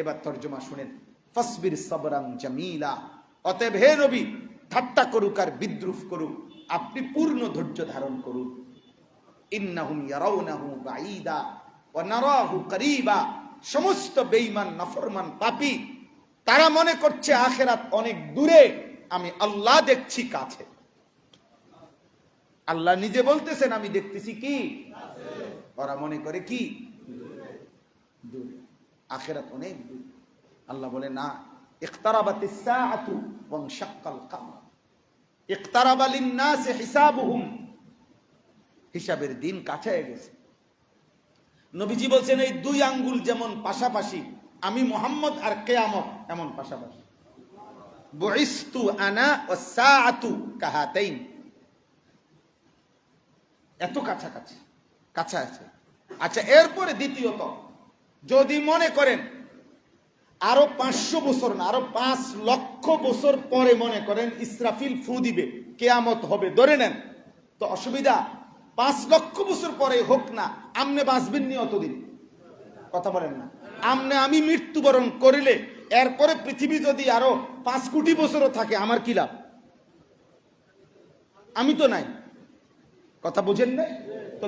এবার তর্জমা শুনেন, ফাসবির সাবরান জামিলা। অতএব হে নবী, ঠাট্টা করুক আর বিদ্রুপ করুক, আপনি পূর্ণ ধৈর্য ধারণ করুন। ইন্নাহুম ইয়ারাউনাহু বাঈদা ওয়া নারাহু করিবা। সমস্ত বেঈমান নাফরমান পাপী তারা মনে করছে আখিরাত অনেক দূরে, আমি আল্লাহ দেখছি কাছে। আল্লাহ নিজে বলতেছেন আমি দেখতেছি কি কাছে, ওরা মনে করে কি দূরে, আখিরাত অনেক দূরে। আল্লাহ বলে না, ইকতারাবাতিস সাআতু ওয়া শাক্কাল কামার, ইকতারাবা লিন-নাস হিসাবুহুম, হিসাবের দিন কাছে গেছে। নবীজি বলছেন এই 2 আঙ্গুল যেমন পাশাপাশি, আমি মুহাম্মদ আর কিয়ামত এমন পাশাপাশি। বুইস্তু আনা ওয়াস সাআতু কাহাতাইন, এত কাছাকাছি, কাছে আছে। আচ্ছা, এরপরে দ্বিতীয়ত যদি মনে করেন আরো 500 বছর না, আরো 5 লক্ষ বছর পরে মনে করেন ইসরাফিল ফু দিবে, কিয়ামত হবে, ধরে নেন, তো অসুবিধা? 5 লক্ষ বছর পরে হোক না, আমনে বাঁচবেন নি অতদিন, কথা বলেন না? আমনে আমি মৃত্যুবরণ করিলে এরপরে পৃথিবী যদি আরো 5 কোটি বছরও থাকে, আমার কি লাভ? আমি তো নাই, কথা বুঝেন নাই তো?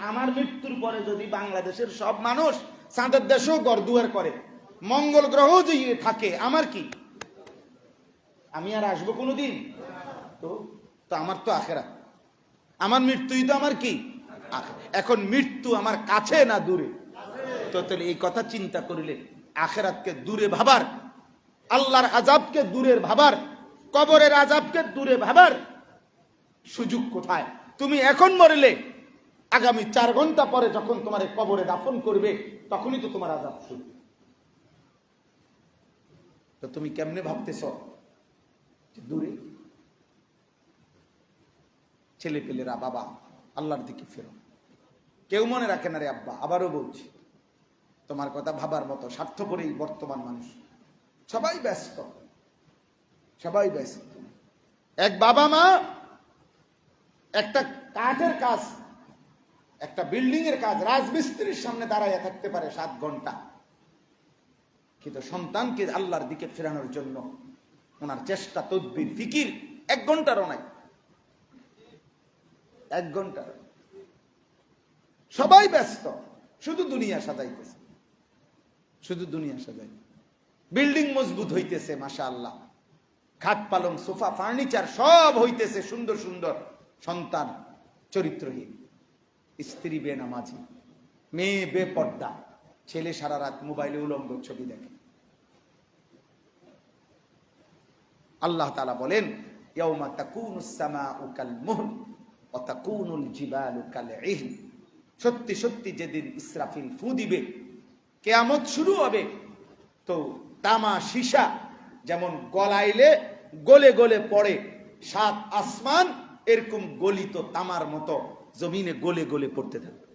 আমার মৃত্যুর পরে যদি বাংলাদেশের সব মানুষ চাঁদের দেশেও গড়দুয়ার করে, মঙ্গল গ্রহ যে থাকে, আমার কি? আমি আর আসবো কোনোদিন? তো আমার তো আখেরাত, আমার মৃত্যুই তো আমার কি? এখন মৃত্যু আমার কাছে না দূরে? তো তাহলে এই কথা চিন্তা করিলে আখেরাতকে দূরে ভাবার, আল্লাহর আযাবকে দূরের ভাবার, কবরের আযাবকে দূরে ভাবার সুযোগ কোথায়? তুমি এখন মরলে আগামী 4 ঘন্টা পরে যখন তোমার কবরে দাফন করবে, তখনই তো তোমার আযাব শুরু। তো তুমি কেমনে ভাবতেছ দূরে? ছেলে পেলেরা বাবা আল্লাহর দিকে ফেরো। কেউ মনে রাখে না রে আব্বা, আবারও বলছি, তোমার কথা ভাবার মতো স্বার্থপরেই বর্তমান মানুষ সবাই ব্যস্ত, সবাই ব্যস্ত। এক বাবা মা একটা কাঠের কাজ, একটা বিল্ডিং এর কাজ, রাজমিস্ত্রির সামনে দাঁড়াইয়া থাকতে পারে 7 ঘন্টা, কিন্তু সন্তানকে আল্লাহর দিকে ফেরানোর জন্য ওনার চেষ্টা, তদবির, ফিকির 1 ঘন্টারও নাই, 1 ঘন্টার। সবাই ব্যস্ত, শুধু দুনিয়া সাজাইতেছে, শুধু দুনিয়া সাজাই। বিল্ডিং মজবুত হইতেছে মাশাআল্লাহ, খাট পালং সোফা ফার্নিচার সব হইতেছে সুন্দর সুন্দর, সন্তান চরিত্রহীন, স্ত্রী বেনামাজি, মেয়ে বেপর্দা, ছেলে সারা রাত মোবাইলে উলঙ্গ ছবি দেখে। আল্লাহ তাআলা বলেন ইয়াউমা তাকুনুস সামাউ কাল মুহল ওয়া তাকুনুল জিবালু কাল ইহন, সত্যি সত্যি যেদিন ইসরাফিল ফু দিবে, কিয়ামত শুরু হবে, তো তামা সীসা যেমন গলাইলে গলে গলে পড়ে, সাত আসমান এরকম গলিত তামার মতো জমিনে গলে গলে পড়তে থাকবে।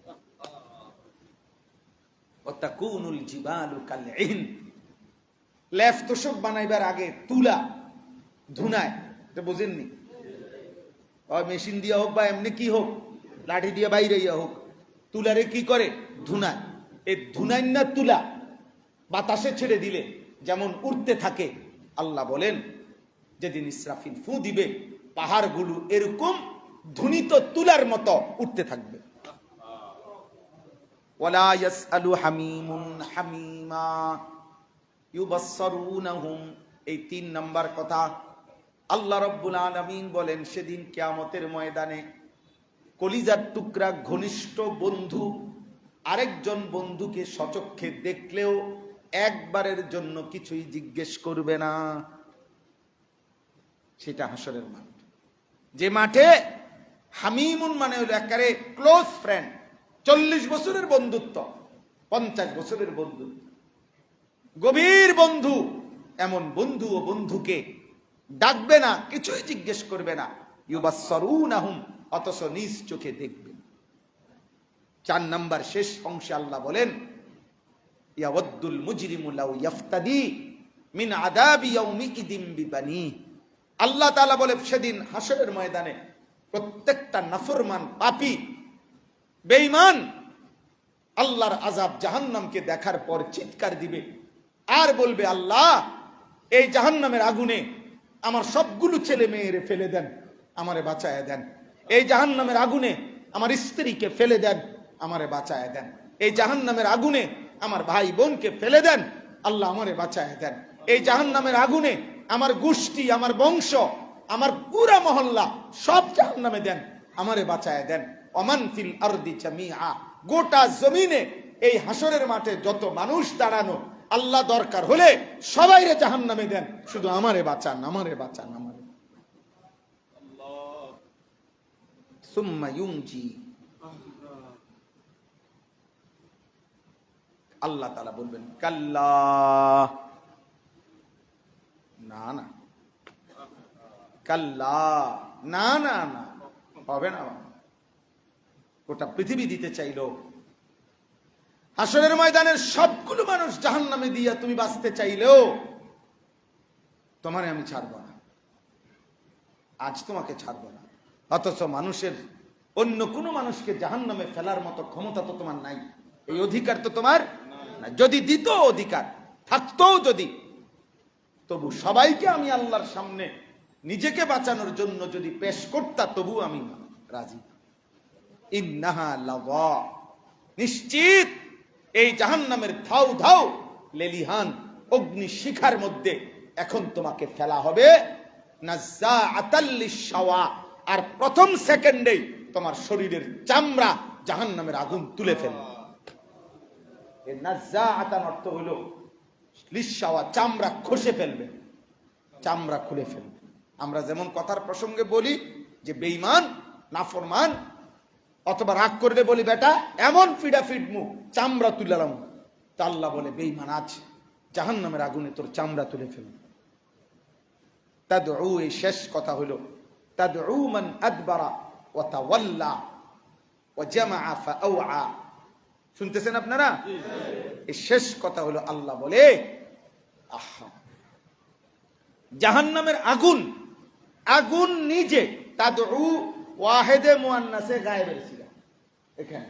ওয়া তাকুনুল জিবালু কাল ইহন, লেফ তোষক বানাইবার আগে তুলা ধুনায়, এটা বুঝেননি? ওই মেশিন দিয়া হোক বা এমনি কি হোক, লাঠি দিয়ে বাইরে হোক, তুলারে কি করে? ধুনায়। এই ধুনাইন্না তুলা বাতাসে ছেড়ে দিলে যেমন উড়তে থাকে, আল্লাহ বলেন যেদিন ইসরাফিল ফু দিবে পাহাড়গুলো এরকম ধুনিত তুলার মতো উঠতে থাকবে। ওয়ালা ইয়াসআলু হামিমুন হামিমা ইউবাসসারুনহুম, এই ৩ নাম্বার কথা আল্লাহ রাব্বুল আলামিন বলেন সেদিন কিয়ামতের ময়দানে কলিজার টুকরা ঘনিষ্ঠ বন্ধু আরেকজন বন্ধুকে সচক্ষে দেখলেও একবারের জন্য কিছুই জিজ্ঞেস করবে না। সেটা হাসরের মাঠ, যে মাঠে হামিমুন মানে হলো একেবারে ক্লোজ ফ্রেন্ড, 40 বছরের বন্ধুত্ব, 50 বছরের বন্ধুত্ব, গভীর বন্ধু, এমন বন্ধু ও বন্ধুকে ডাকবে না, কিছুই জিজ্ঞেস করবে না। ইউবাসসারুনহুম, অথচ নিজ চোখে দেখবে। 4 নাম্বার শেষ অংশে আল্লাহ বলেন ইয়াওয়াদ্দুল মুজরিমু লাউ ইফতাদি মিন আযাবি ইয়াউমিইদিন বিবানি, আল্লাহ তাআলা বলে সেদিন হাসরের ময়দানে প্রত্যেকটা নাফরমান পাপী বেঈমান আল্লাহর আযাব জাহান্নামকে দেখার পর চিৎকার দিবে আর বলবে, আল্লাহ এই জাহান্নামের আগুনে আমার সবগুলো ছেলে মেয়েরে ফেলে দেন, আমারে বাঁচায় দেন। এই জাহান্নামের আগুনে আমার স্ত্রীকে ফেলে দেন, আমারে বাঁচায় দেন। এই জাহান্নামের আগুনে আমার ভাই বোনকে ফেলে দেন, আল্লাহ আমারে বাঁচায় দেন। এই জাহান্নামের আগুনে আমার গোষ্ঠী, আমার বংশ, আমার পুরা মহল্লা সব জাহান্নামে দেন, আমারে বাঁচায় দেন। ওমান ফিল আরদি জামিআ, গোটা জমিনে এই হাসরের মাঠে যত মানুষ দাঁড়ানো, আল্লাহ দরকার হলে সবাইরে জাহান্নামে দেন, শুধু আমারে বাঁচান, আমারে বাঁচান, আমারে। সুম্মা ইউনজি, আল্লাহ তাআলা বলবেন কাল্লা, না না, কাল্লা, না না না, হবে না। গোটা পৃথিবী দিতে চাইলো, হাসরের ময়দানের সবগুলো মানুষ জাহান্নামে দিয়া তুমি বাঁচতে চাইলেও তোমারে আমি ছাড়ব না, আজ তোমাকে ছাড়ব না। অথচ মানুষের অন্য কোনো মানুষকে জাহান্নামে ফেলার মতো ক্ষমতা তো তোমার নাই, এই অধিকার তো তোমার নাই। যদি দিত অধিকার থাকতো, যদি, তবু সবাইকে আমি আল্লাহর সামনে নিজেকে বাঁচানোর জন্য যদি পেশ করতাম, তবু আমি রাজি। ইন্নাহা লাযা, নিশ্চিত এই জাহান্নামের ধাউ ধাউ লেলিহান অগ্নি শিখার মধ্যে এখন তোমাকে ফেলা হবে। নাযাআতাল লিশাওয়া, আর প্রথম সেকেন্ডেই তোমার শরীরের চামড়া জাহান্নামের আগুন তুলে ফেলবে। এই নাযাআতান অর্থ হলো লিশাওয়া, চামড়া খসে ফেলবে, চামড়া খুলে ফেলবে। আমরা যেমন কথার প্রসঙ্গে বলি যে বেঈমান, নাফরমান, অথবা রাগ করলে বলি বেটা এমন ফিডা ফিড মুখ, চামড়া তুলালাম, তা আল্লাহ বলে বেঈমান আজ জাহান্নামের আগুনে তোর চামড়া তুলে ফেলবে। তাদউ, এই শেষ কথা হলো তাদউ মান আদবারা ওয়া তাওয়াল্লা ওয়া জামাআ ফাআওআ। শুনতেছেন আপনারা? এই শেষ কথা হলো আল্লাহ বলে আহা, জাহান্নামের আগুন, আগুন নিজে, তাদউ ওয়াহেদে মুয়ান্নাসে গায়েবের ছিল এখানে,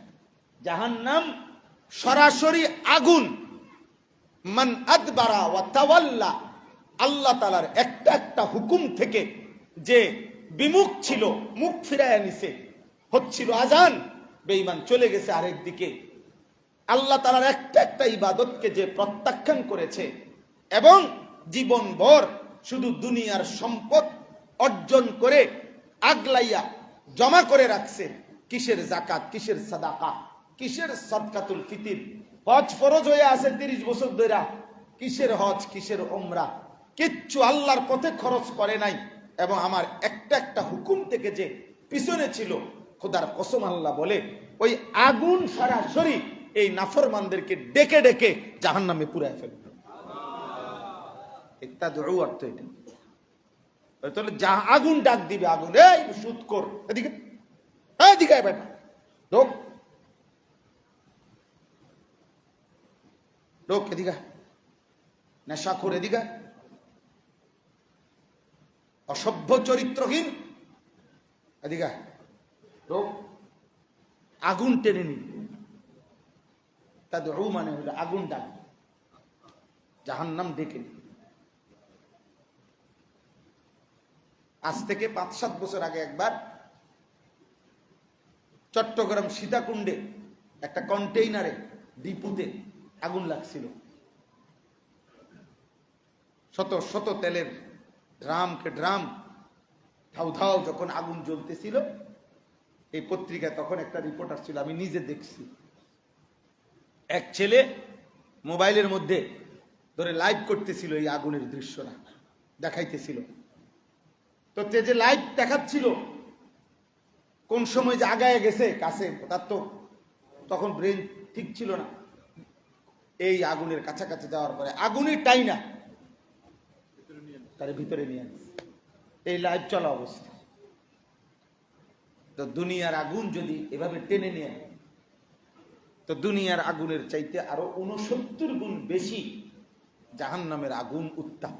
জাহান্নাম সরাসরি আগুন। মান আদবারা ওয়া তাওয়াল্লা, আল্লাহ তাআলার একটা একটা হুকুম থেকে যে বিমুখ ছিল, মুখ ফিরায় নিছে, হচ্ছিল আজান, বেঈমান চলে গেছে আরেক দিকে। আল্লাহ তাআলার একটা একটা ইবাদতকে যে প্রত্যাখ্যান করেছে এবং জীবনভর শুধু দুনিয়ার সম্পদ অর্জন করে আগলাইয়া জমা করে রাখছে, কিসের যাকাত, কিসের সাদাকা, কিসের সদকাতুল ফিতির, হজ ফরজ হয়ে আছে 30 বছর ধরে, কিসের হজ, কিসের উমরা, কিচ্ছু আল্লাহর পথে খরচ করে নাই। এবং আমার একটা একটা হুকুম থেকে যে পিছনে ছিল, খোদার কসম আল্লাহ বলে ওই আগুন সরাসরি এই নাফরমানদেরকে ডেকে ডেকে জাহান্নামে পুরায় ফেলবে। একটা দোয়া অর্থ এটা। তাহলে আগুন ডাক দিবে, আগুন, এই সুদখোর এদিকে, এদিকে বেটা ঢোক, ঢোক এদিকে, নেশাখোর এদিকে, অসভ্য চরিত্রহীন এদিকে ঢোক, আগুন টেনে নি। তাদের মানে হলো আগুন ডাক, জাহান্নাম ডেকে নি। আজ থেকে 5-7 বছর আগে একবার চট্টগ্রাম সীতাকুণ্ডে একটা কন্টেইনারে ডিপুতে আগুন লাগছিল। শত শত তেলের ড্রামকে ড্রাম ধাউ ধাউ যখন আগুন জ্বলতেছিল, এই পত্রিকায় তখন একটা রিপোর্ট আসছিল, আমি নিজে দেখছি। এক ছেলে মোবাইলের মধ্যে ধরে লাইভ করতেছিল এই আগুনের দৃশ্যটা দেখাইতেছিল। তো যে লাইভ দেখাচ্ছিল কোন সময় যে আগায় গেছে কাছে, তার তো তখন ব্রেন ঠিক ছিল না। এই আগুনের কাছাকাছি যাওয়ার পরে আগুনের টাইনা তার ভিতরে নিয়ে আসছে, এই লাইভ চলা অবস্থা। তো দুনিয়ার আগুন যদি এভাবে টেনে নিয়ে, তো দুনিয়ার আগুনের চাইতে আরো 69 গুণ বেশি জাহান্নামের আগুন উত্তাপ।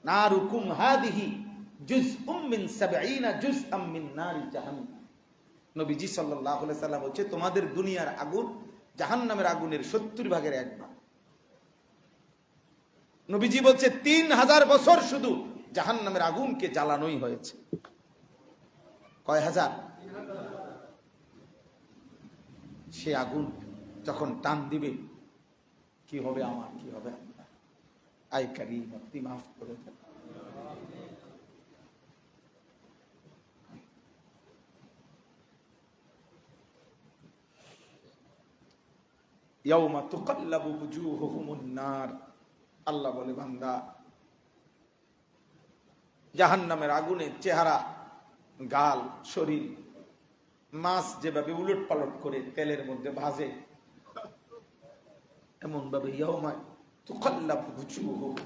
নারুকুম হাদিহি জুজউম মিন 70 জুজআম মিন নারি জাহান্নাম। নবীজি সাল্লাল্লাহু আলাইহি সাল্লাম বলেছে, তোমাদের দুনিয়ার আগুন জাহান্নামের আগুনের 70 ভাগের 1 ভাগ। নবীজি বলছে 3000 বছর শুধু জাহান্নামের আগুনকে জ্বালানোই হয়েছে। কয় হাজার? সে আগুন যখন টান দিবে, কি হবে আমার, কি হবে আপনার? আই কারীম, আপনি মাফ করে দেন। ইয়াউমা তুকাল্লাবু বুজুহুহুমুন নার। আল্লাহ বলে, বান্দা, জাহান্নামের আগুনের চেহারা, গাল, শরীর মাছ যেভাবে উলট পালট করে তেলের মধ্যে ভাজে, এমন ভাবে ইয়াউমা তুকাল্লাবু বুজুহুহুম,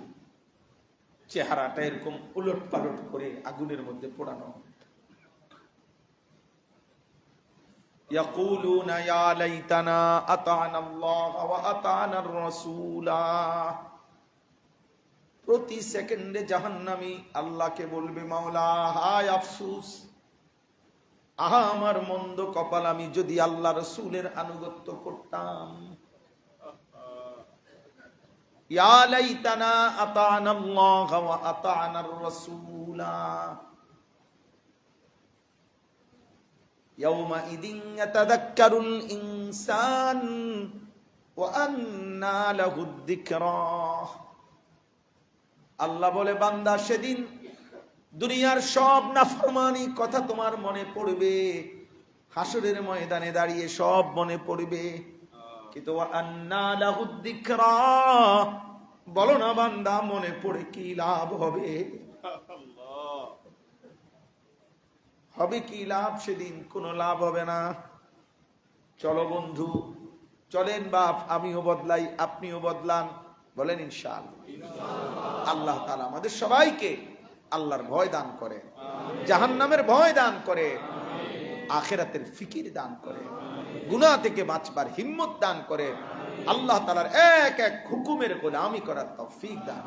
চেহারাটা এরকম উলট পালট করে আগুনের মধ্যে পোড়ানো। ইয়াকুলুনা ইয়া লাইতানা আতা'না আল্লাহ ওয়া আতা'না আর-রাসূলা। প্রতি সেকেন্ডে জাহান্নামী আল্লাহকে বলবে, মাওলা, হায় আফসোস, আহা আমার মন্দ কপাল, আমি যদি আল্লাহ রাসূলের আনুগত্য করতাম। ইয়া লাইতানা আতা'না আল্লাহ ওয়া আতা'না আর-রাসূলা। ইয়াউমাইদিন ইয়াতাযাক্কারুল ইনসান ওয়া আন্না লাহুদ যিকরা। আল্লাহ বলে, বান্দা, সেদিন দুনিয়ার সব নাফরমানি কথা তোমার মনে পড়বে, হাসরের ময়দানে দাঁড়িয়ে সব মনে পড়বে, কিন্তু ওয়া আন্না লাহুদ যিকরা, বলো না বান্দা, মনে পড়ে কি লাভ হবে? হবে কি লাভ? সেদিন কোনো লাভ হবে না। চলো বন্ধু, চলেন বাপ, আমিও বদলাই, আপনিও বদলান, বলেন ইনশাআল্লাহ। আল্লাহ তাআলা আমাদের সবাইকে আল্লাহর ভয় দান করে, জাহান্নামের ভয় দান করে, আখিরাতের ফিকির দান করে, গুনাহ থেকে বাঁচবার হিম্মত দান করে, আল্লাহ তাআলার এক এক হুকুমের গোলামি করার তৌফিক দান।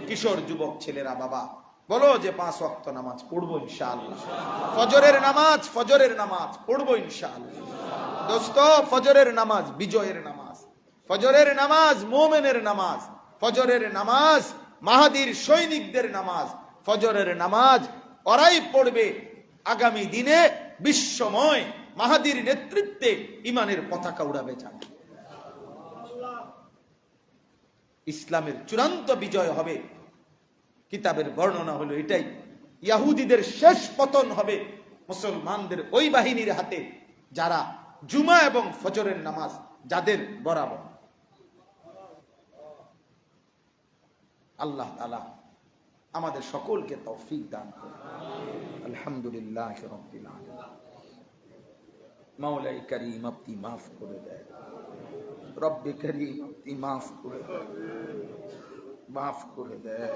কিশোর যুবক ছেলেরা, বাবা, বলো যে 5 ওয়াক্ত নামাজ পড়বো ইনশাআল্লাহ। ফজরের নামাজ পড়বো ইনশাআল্লাহ। দোস্ত, ফজরের নামাজ বিজয়ের নামাজ, ফজরের নামাজ মুমিনের নামাজ, ফজরের নামাজ মাহাদির সৈনিকদের নামাজ, ফজরের নামাজ ওরাই পড়বে আগামী দিনে বিশ্বময় মাহাদির নেতৃত্বে ইমানের পতাকা উড়াবে যারা। ইসলামের চূড়ান্ত বিজয় হবে। কিতাবের বর্ণনা হলো এটাই, ইহুদিদের শেষ পতন হবে মুসলমানদের ওই বাহিনীর হাতে যারা জুমা এবং ফজরের নামাজ যাদের বরাবর। আল্লাহ তাআলা আমাদের সকলকে তৌফিক দান করুন। আলহামদুলিল্লাহ রাব্বিল আলামিন। মাওলাই করিম আপনি মাফ করে দেয়, রব্বে করিম আপনি মাফ করে দেয়, মাফ করে দেয়।